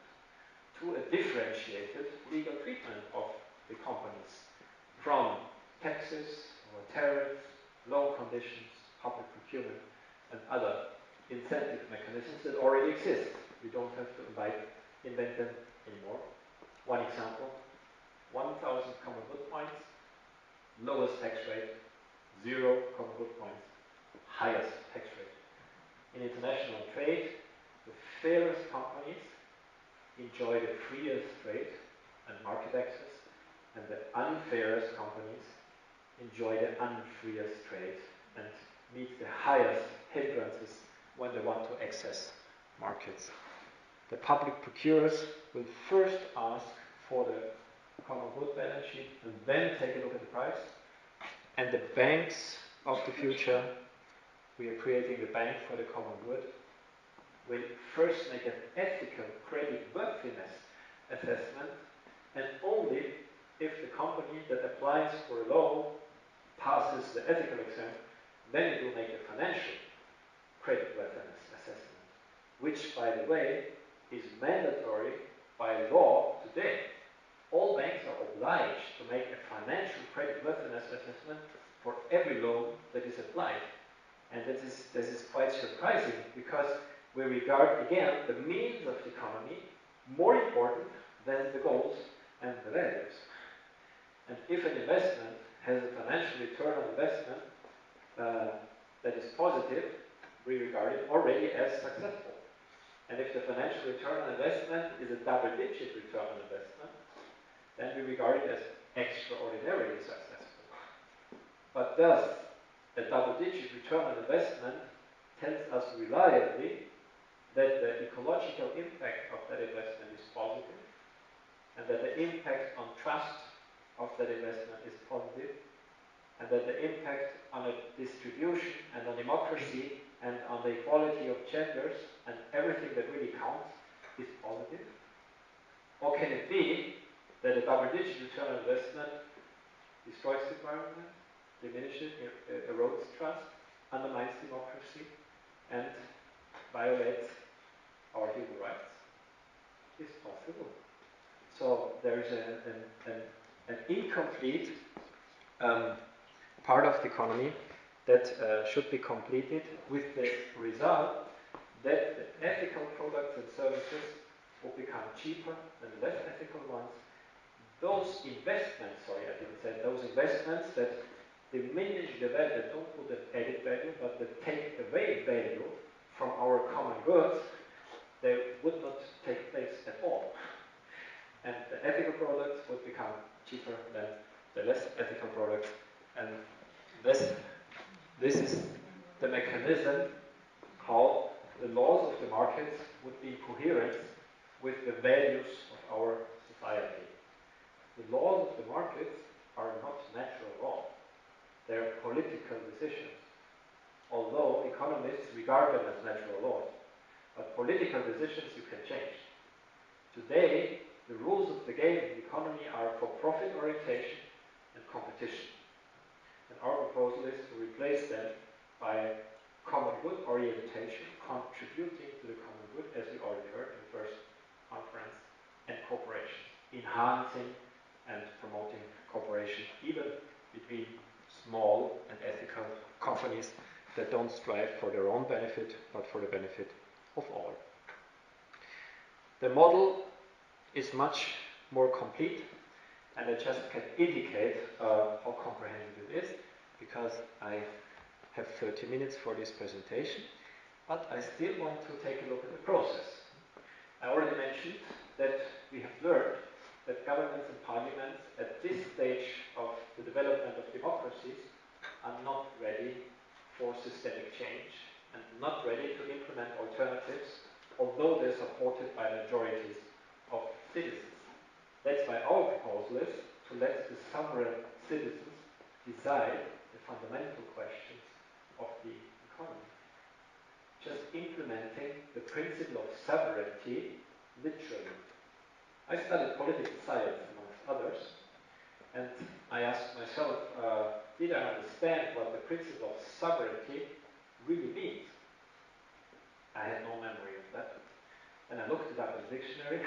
to a differentiated legal treatment of the companies, from taxes or tariffs, loan conditions, public procurement, and other incentive mechanisms that already exist. We don't have to invent them anymore. One example, 1,000 common good points, lowest tax rate, 0 common good points, highest tax rate. In international trade, the fairest companies enjoy the freest trade and market access, and the unfairest companies enjoy the unfreest trade and meet the highest hindrances when they want to access markets. The public procurers will first ask for the common good balance sheet and then take a look at the price. And the banks of the future, we are creating the bank for the common good, will first make an ethical credit worthiness assessment, and only if the company that applies for a loan passes the ethical exam, then it will make a financial credit worthiness assessment, which, by the way, is mandatory by law today. All banks are obliged to make a financial credit worthiness assessment for every loan that is applied. And this is quite surprising, because we regard, again, the means of the economy more important than the goals and the values. And if an investment has a financial return on investment that is positive, we regard it already as successful. And if the financial return on investment is a double-digit return on investment, then we regard it as extraordinarily successful. But thus, a double-digit return on investment tells us reliably that the ecological impact of that investment is positive, and that the impact on trust of that investment is positive, and that the impact on a distribution and on democracy and on the equality of genders and everything that really counts is positive? Or can it be that a double-digit return on investment destroys the environment, diminishes, erodes trust, undermines democracy, and violates our human rights? It's possible. So there is an incomplete part of the economy that should be completed, with the result that the ethical products and services will become cheaper than the less ethical ones. Those investments, those investments that diminish the value, that don't put an added value, but that take away value from our common goods, they would not take place at all. And the ethical products would become cheaper than the less ethical products. And this is the mechanism how the laws of the markets would be in coherence with the values of our society. The laws of the markets are not natural laws. They are political decisions. Although economists regard them as natural laws, but political decisions you can change. Today, the rules of the game in the economy are for profit orientation and competition. And our proposal is to replace them by common good orientation, contributing to the common good, as we already heard in the first conference, and cooperation, enhancing and promoting cooperation, even between small and ethical companies that don't strive for their own benefit, but for the benefit of all. The model is much more complete, and I just can indicate how comprehensive it is, because I have 30 minutes for this presentation, but I still want to take a look at the process. I already mentioned that we have learned that governments and parliaments at this stage of the development of democracies are not ready for systemic change and not ready to implement alternatives, although they're supported by majorities of citizens. That's why our proposal is to let the sovereign citizens decide the fundamental questions of the economy. Just implementing the principle of sovereignty literally. I studied political science, amongst others, and I asked myself, did I understand what the principle of sovereignty really means? I had no memory of that. And I looked it up in the dictionary,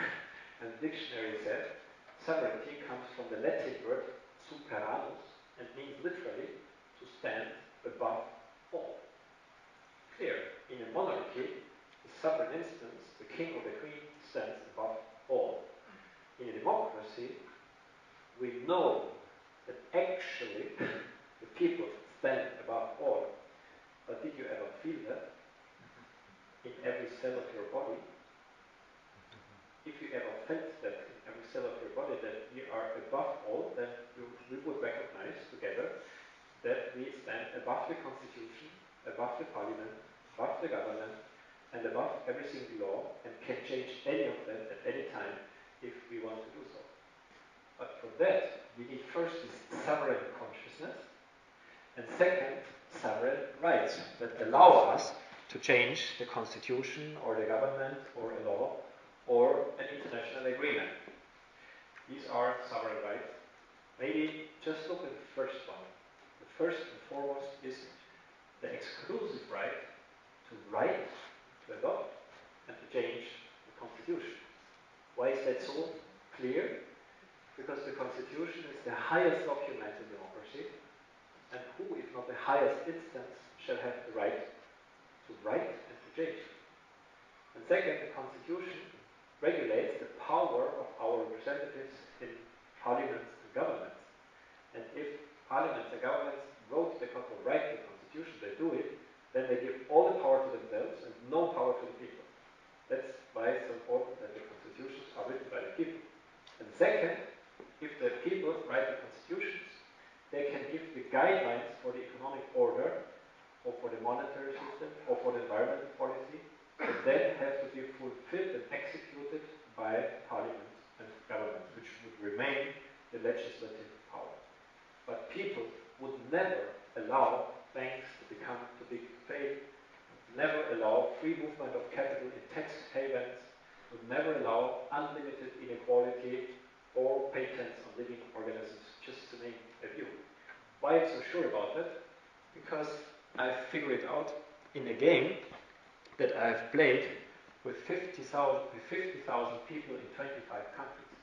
and the dictionary said, sovereignty comes from the Latin word superanus, and means literally to stand above all. Clear, in a monarchy, the sovereign instance, the king or the queen, stands above all. In a democracy, we know that actually the people stand above all. But did you ever feel that in every cell of your body? If you ever felt that in every cell of your body that we are above all, then we would recognize together that we stand above the constitution, above the parliament, above the government, and above every single law, and can change any of them at any time if we want to do so. But for that, we need first this sovereign consciousness, and second, sovereign rights that allow us to change the constitution or the government or a law or an international agreement. These are sovereign rights. Maybe just look at the first one. The first and foremost is the exclusive right to write, to adopt, and to change the constitution. Why is that so clear? Because the constitution is the highest document in democracy, and who, if not the highest instance, shall have the right to write and to change it? And second, the constitution regulates the power of our representatives in parliaments and governments. And if parliaments and governments wrote the write the constitution, they do it, then they give all the power to themselves and no power to the people. That's why it's so important that the constitutions are written by the people. And second, if the people write the constitutions, they can give the guidelines for the economic order, or for the monetary system, or for the environmental policy, that then have to be fulfilled and executed by parliaments and governments, which would remain the legislative power. But people would never allow banks to become too big to fail, never allow free movement of capital in tax havens, would never allow unlimited inequality or patents on living organisms, just to name a few. Why I'm so sure about that? Because I figured it out in a game that I've played with 50,000 people in 25 countries.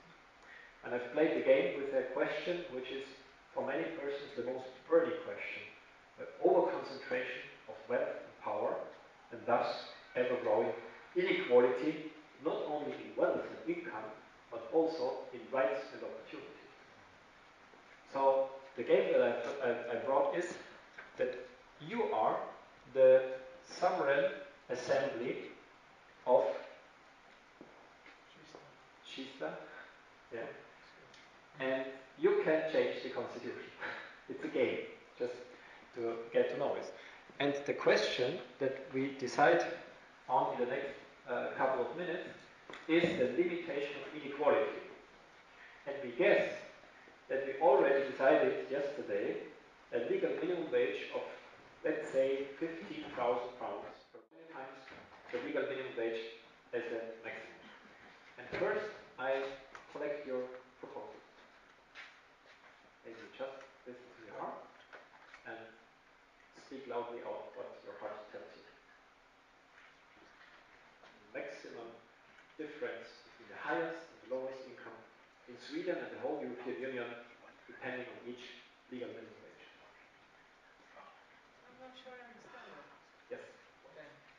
And I've played the game with a question which is, for many persons, the most burning question. The over-concentration of wealth and power, and thus ever-growing inequality, not only in wealth and income, but also in rights and opportunities. So the game that I brought is that you are the sovereign assembly of Kista, yeah, and you can change the constitution. It's a game, just to get to know it. And the question that we decide on in the next couple of minutes is the limitation of inequality. And we guess that we already decided yesterday a legal minimum wage of, let's say, £15,000 per times the legal minimum wage as a maximum. And first, I collect your proposals. Maybe just listen to your heart and speak loudly out what your heart tells you. The maximum difference between the highest and the lowest income in Sweden and the whole European Union, depending on each legal minimum wage. I'm not sure I understand that. Yes.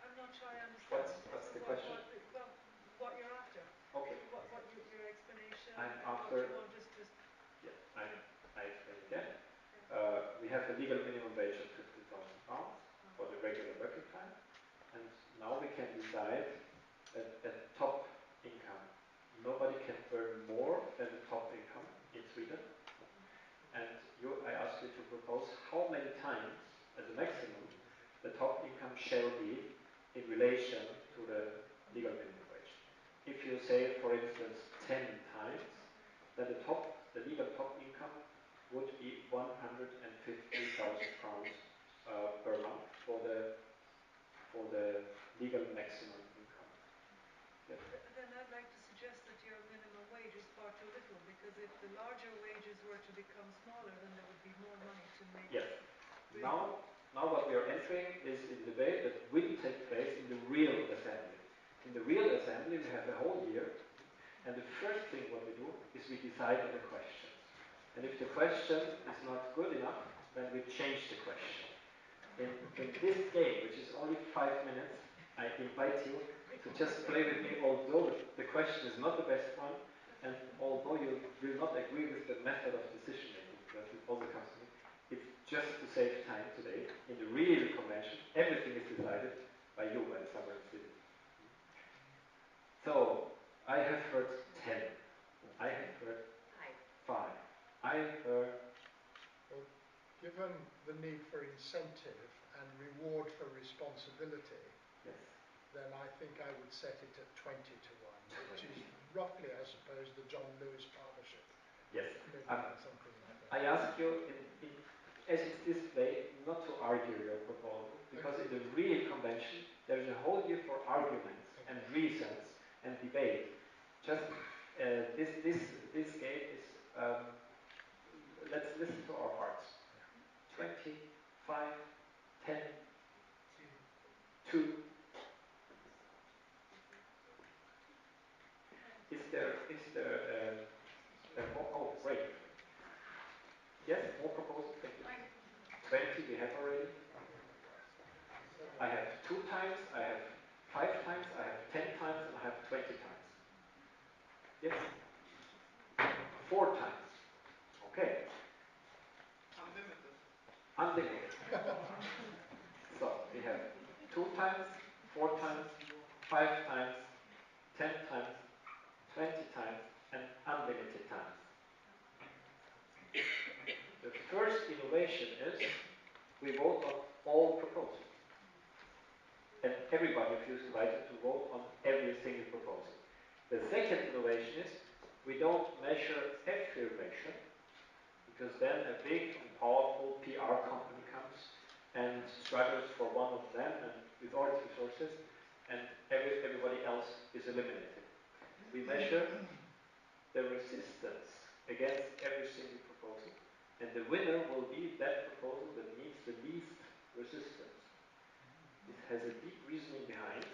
I'm not sure I understand. What's the question? What you're after. Okay. What your explanation. I'm what after. You want us to. Yeah. I explain again. Yeah. We have a legal minimum wage of £15,000 for the regular working time, and now we can decide a top income. Nobody can earn more than the top income in Sweden. And I ask you to propose how many times, as a maximum, the top income shall be in relation to the legal minimum wage. If you say, for instance, 10 times, then the legal top income would be £150,000 per month for the legal maximum income. Yes. Then I'd like to suggest that your minimum wage is far too little, because if the larger wages were to become smaller, then there would be more money to make. Yes. Now what we are entering is a debate that will take place in the real assembly. In the real assembly, we have a whole year, and the first thing what we do is we decide on the questions. And if the question is not good enough, then we change the question. In this game, which is only 5 minutes, I invite you to just play with me, although the question is not the best one, and although you will not agree with the method of decision making, because it also comes to me, it's just to save time today. In the real convention, everything is decided by you, by the sovereign city. So, I have heard 10. I have heard 5. I heard. Well, given the need for incentive and reward for responsibility, Yes. then I think I would set it at 20 to 1, which is roughly, I suppose, the John Lewis partnership. Yes. Something like that. I ask you, as it's displayed, not to argue your proposal, because in the real convention, there is a whole year for arguments and reasons and debate. Just this game is, let's listen to our hearts. 20, 5, 10, 2. Is there more? Oh, great. Yes, more proposals, thank you. 20 we have already. I have 2 times, I have 5 times, I have 10 times, and I have 20 times. Yes? 4 times. Okay. Unlimited. So, we have 2 times, 4 times, 5 times, 10 times, 20 times, and unlimited times. The first innovation is we vote on all proposals. And everybody of you is invited to vote on every single proposal. The second innovation is we don't measure affirmation, because then a big and powerful PR company comes and struggles for one of them and with all its resources, and everybody else is eliminated. We measure the resistance against every single proposal, and the winner will be that proposal that meets the least resistance. It has a deep reasoning behind.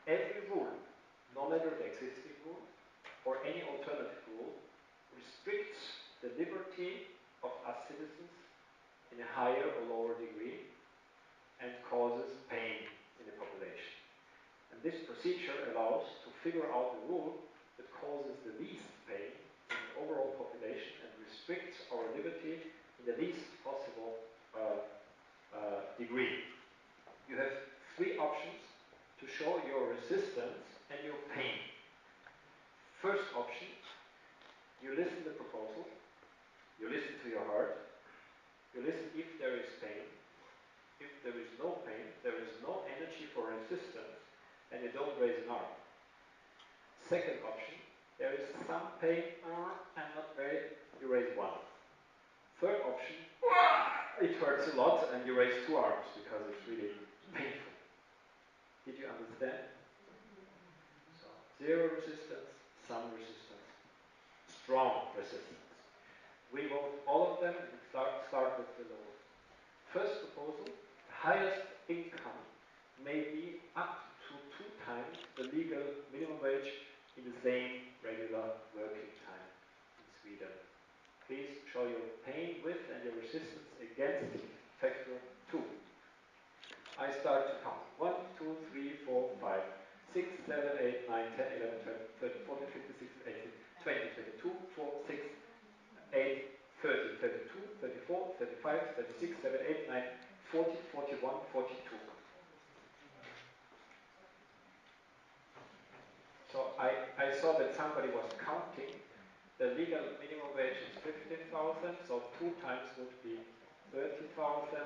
Every rule, no matter the existing rule or any alternative rule, restricts the liberty of us citizens in a higher or lower degree and causes pain in the population. And this procedure allows to figure out a rule that causes the least pain in the overall population and restricts our liberty in the least possible degree. You have 3 options to show your resistance and your pain. First option, you listen to the proposal, you listen to your heart, you listen if there is pain. If there is no don't raise an arm. Second option, there is some pain and not very, you raise one. Third option, it hurts a lot and you raise two arms because it's really painful. Did you understand? So, zero resistance, some resistance, strong resistance. We vote all of them and start with the lowest. First proposal, the highest income may be up to 2 times the legal minimum wage in the same regular working time in Sweden. Please show your pain with and your resistance against factor 2. I start to count. 1, 2, 3, 4, 5, 6, 7, 8, 9, 10, 11, 12, 13, 14, 15, 16, 18, 20, 22, 4, 6, 8, 30, 32, 34, 35, 36, 7, 8, 9, 40, 41, 42. So I saw that somebody was counting. The legal minimum wage is 15,000, so 2 times would be 30,000,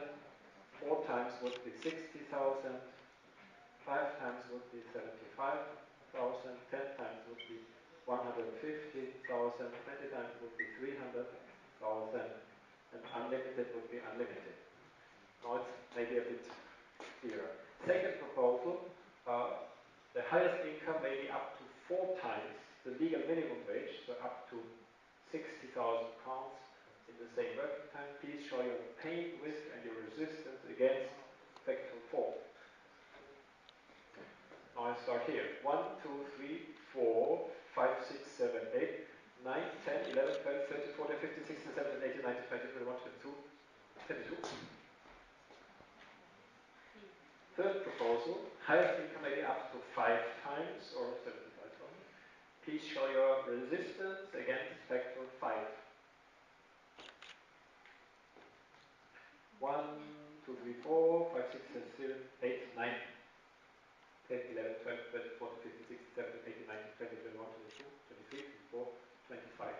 4 times would be 60,000, 5 times would be 75,000, 10 times would be 150,000, 20 times would be 300,000, and unlimited would be unlimited. Now it's maybe a bit clearer. Second proposal, the highest income may be up to 4 times the legal minimum wage, so up to 60,000 pounds in the same working time. Please show your pain with and your resistance against factor 4. Now I start here. 1, 2, 3, 4, 5, 6, 7, 8, 9, 10, 11, 12, 13, 14, 15, 16, 17, 18, 19, 20, 21, 22, 22. Third proposal, highest income may be up to 5 times or 75,000. Please show your resistance against factor 5. 1, 2, 3, 4, 5, 6, 7, 8, 9, 10, 11, 12, 13, 14, 15, 16, 17, 18, 19, 20, 21, 22, 23, 24, 25.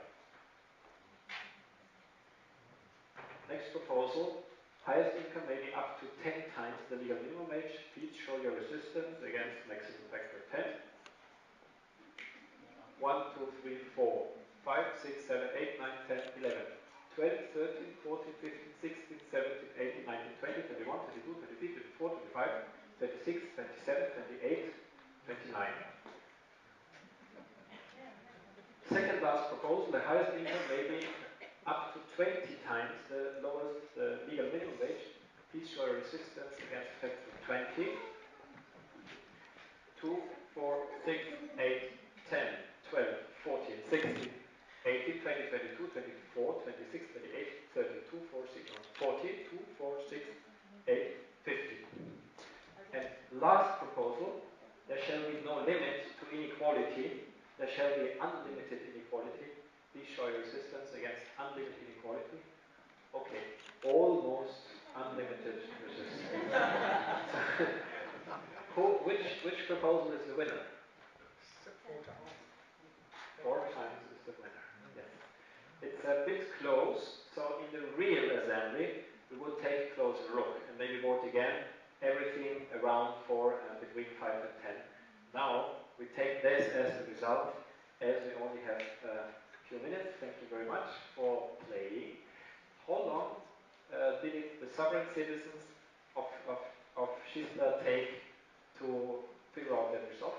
Next proposal, highest income may be up to 10 times the legal minimum wage. Please show your resistance against maximum factor 10. 1, 2, 3, 4, 5, 6, 7, 8, 9, 10, 11, 12, 13, 14, 15, 16, 17, 18, 19, 20, 21, 22, 23, 24, 25, 26, 27, 28, 29. Second last proposal, the highest income may be up to 20 times the lowest legal minimum wage. Please show your resistance against factor 20. 2, 4, 6, 8, 10, 12, 14, 16, 18, 20, 22, 24, 26, 28, 32, 4, 6, 40, 2, 4, 6, 8, 50. And last proposal, there shall be no limit to inequality. There shall be unlimited inequality. Please show your resistance against unlimited inequality. Okay, almost unlimited resistance. Which proposal is the winner? 4 times is the winner. Yes. It's a bit close, so in the real assembly, we will take a closer look and maybe vote again everything around 4 and between 5 and 10. Now, we take this as the result, as we only have a few minutes. Thank you very much for playing. How long did the sovereign citizens of Kista take to figure out that result?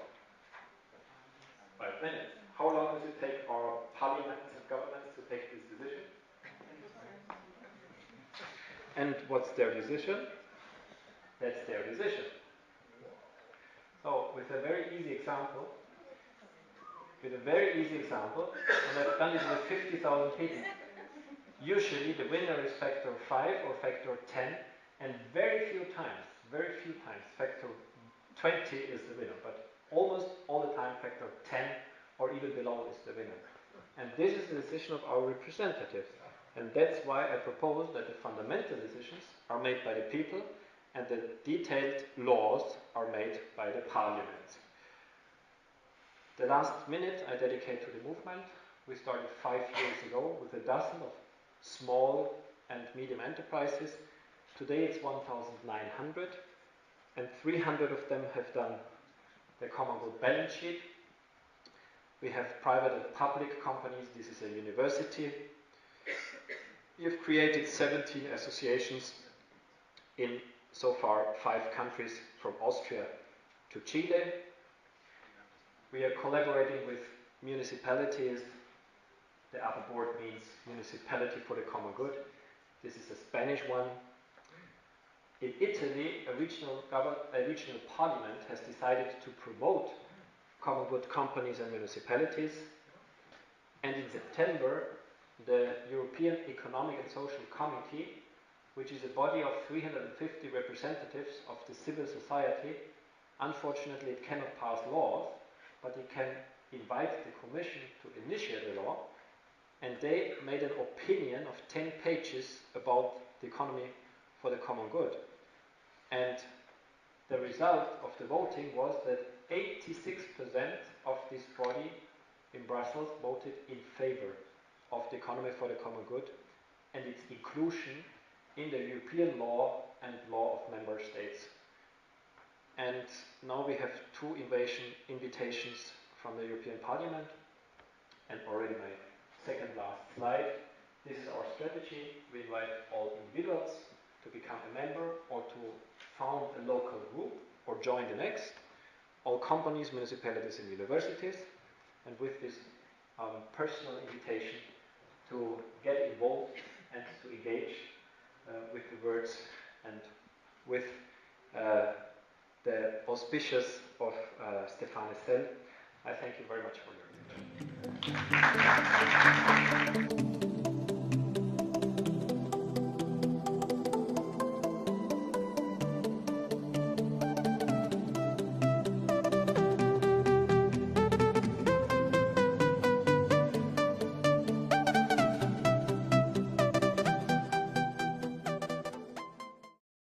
5 minutes. How long does it take our parliaments and governments to take this decision? And what's their decision? That's their decision. So, with a very easy example, and I've done this with 50,000 people. Usually the winner is factor 5 or factor 10, and very few times, factor 20 is the winner, but almost all the time factor 10 or even below is the winner. And this is the decision of our representatives. And that's why I propose that the fundamental decisions are made by the people and the detailed laws are made by the parliament. The last minute I dedicate to the movement. We started 5 years ago with a dozen of small and medium enterprises. Today it's 1,900 and 300 of them have done the common good balance sheet. We have private and public companies. This is a university. We have created 70 associations in so far 5 countries, from Austria to Chile. We are collaborating with municipalities. The upper board means Municipality for the Common Good. This is a Spanish one. In Italy, a regional parliament has decided to promote common good companies and municipalities. And in September, the European Economic and Social Committee, which is a body of 350 representatives of the civil society, unfortunately it cannot pass laws, but it can invite the Commission to initiate a law, and they made an opinion of 10 pages about the economy for the common good. And the result of the voting was that 86% of this body in Brussels voted in favor of the economy for the common good and its inclusion in the European law and law of member states. And now we have 2 invitations from the European Parliament, and already my second last slide. This is our strategy. We invite all individuals to become a member or to found a local group or join the next, all companies, municipalities and universities, and with this personal invitation to get involved and to engage with the words and with the auspicious of Stefane Sell. I thank you very much for your attention.